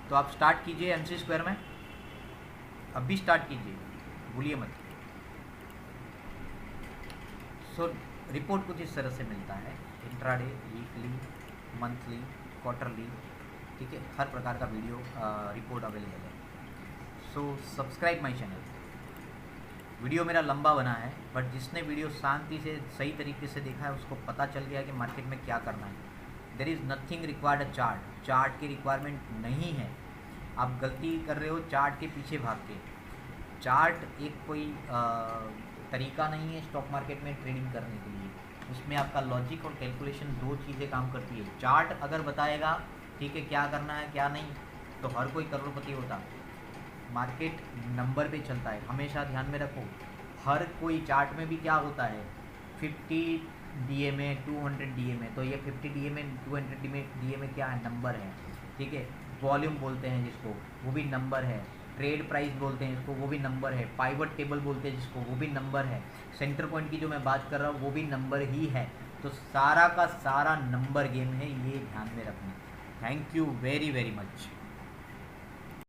तो आप स्टार्ट कीजिए एमसी स्क्वायर में, अभी स्टार्ट कीजिए, भूलिए मत। सो रिपोर्ट कुछ इस तरह से मिलता है, इंट्राडे, वीकली, मंथली, क्वार्टरली, ठीक है, हर प्रकार का वीडियो रिपोर्ट अवेलेबल है। So subscribe my channel. Video मेरा लंबा बना है, बट जिसने वीडियो शांति से सही तरीके से देखा है उसको पता चल गया कि मार्केट में क्या करना है। There is nothing required a chart की रिक्वायरमेंट नहीं है। आप गलती कर रहे हो चार्ट के पीछे भाग के। चार्ट एक कोई तरीका नहीं है स्टॉक मार्केट में ट्रेडिंग करने के लिए, उसमें आपका लॉजिक और कैलकुलेशन 2 चीज़ें काम करती है। चार्ट अगर बताएगा ठीक है क्या करना है क्या नहीं, तो हर कोई करोड़पति होता। मार्केट नंबर पे चलता है, हमेशा ध्यान में रखो। हर कोई चार्ट में भी क्या होता है 50 DMA 200 DMA, तो ये 50 DMA 200 DMA क्या है, नंबर है, ठीक है। वॉल्यूम बोलते हैं जिसको, वो भी नंबर है। ट्रेड प्राइस बोलते हैं इसको, वो भी नंबर है। पाइवट टेबल बोलते हैं जिसको, वो भी नंबर है। सेंटर पॉइंट की जो मैं बात कर रहा हूँ वो भी नंबर ही है। तो सारा का सारा नंबर गेम है, ये ध्यान में रखना। Thank you very very much.